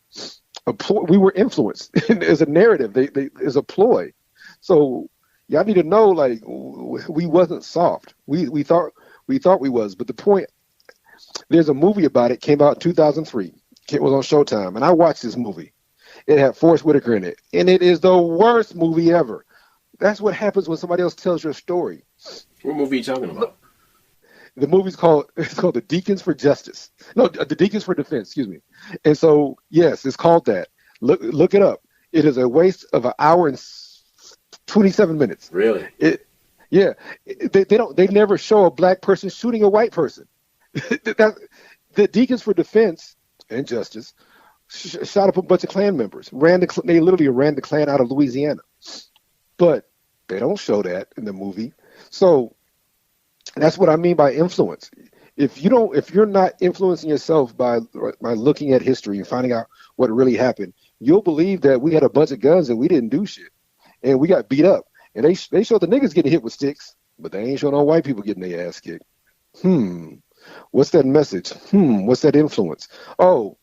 a ploy. We were influenced as a narrative. They as a ploy. So y'all need to know, like, we wasn't soft. We thought we was. But the point, there's a movie about it, came out in 2003. It was on Showtime, and I watched this movie. It had Forrest Whitaker in it, and it is the worst movie ever. That's what happens when somebody else tells your story. What movie are you talking about? The movie's called The Deacons for Justice. No, The Deacons for Defense, excuse me. And so, yes, it's called that. Look it up. It is a waste of an hour and 27 minutes. Really? Yeah, they never show a black person shooting a white person. The Deacons for Defense and Justice shot up a bunch of Klan members. They literally ran the Klan out of Louisiana, but they don't show that in the movie. So that's what I mean by influence. If you're not influencing yourself by looking at history and finding out what really happened, you'll believe that we had a bunch of guns and we didn't do shit, and we got beat up. And they showed the niggas getting hit with sticks, but they ain't showing no white people getting their ass kicked. What's that message? What's that influence? Oh,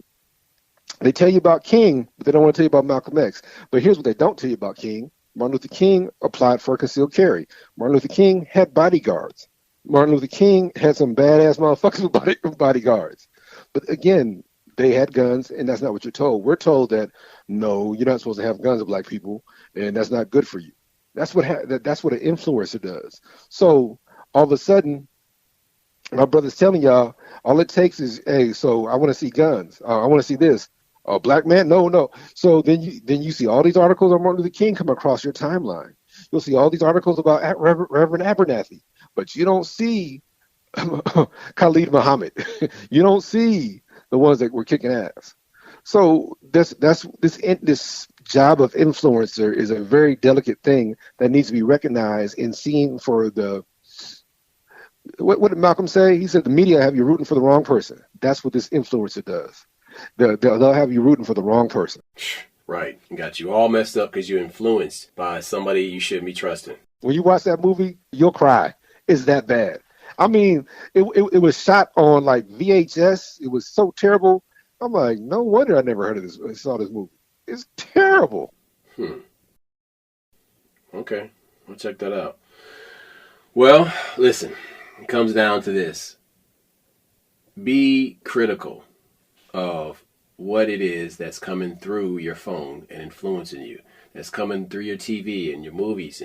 they tell you about King, but they don't want to tell you about Malcolm X. But here's what they don't tell you about King. Martin Luther King applied for a concealed carry. Martin Luther King had bodyguards. Martin Luther King had some badass motherfuckers with bodyguards. But again, they had guns, and that's not what you're told. We're told that, no, you're not supposed to have guns with black people, and that's not good for you. That's what that's what an influencer does. So all of a sudden, my brother's telling y'all, all it takes is, hey, so I want to see guns. I want to see this. A black man? No. So then you see all these articles on Martin Luther King come across your timeline. You'll see all these articles about Reverend Abernathy, but you don't see Khalid Muhammad. You don't see the ones that were kicking ass. So this job of influencer is a very delicate thing that needs to be recognized and seen for the. What did Malcolm say? He said the media have you rooting for the wrong person. That's what this influencer does. They'll have you rooting for the wrong person. Right. Got you all messed up because you're influenced by somebody you shouldn't be trusting. When you watch that movie, you'll cry. It's that bad. I mean, it was shot on like VHS. It was so terrible. I'm like, no wonder I never heard of this. I saw this movie. It's terrible. Okay. I'll check that out. Well, listen, it comes down to this. Be critical of what it is that's coming through your phone and influencing you. That's coming through your TV and your movies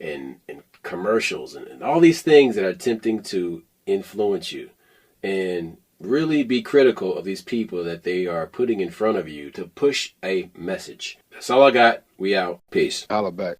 and commercials and all these things that are attempting to influence you. And really be critical of these people that they are putting in front of you to push a message. That's all I got. We out. Peace. Holla back.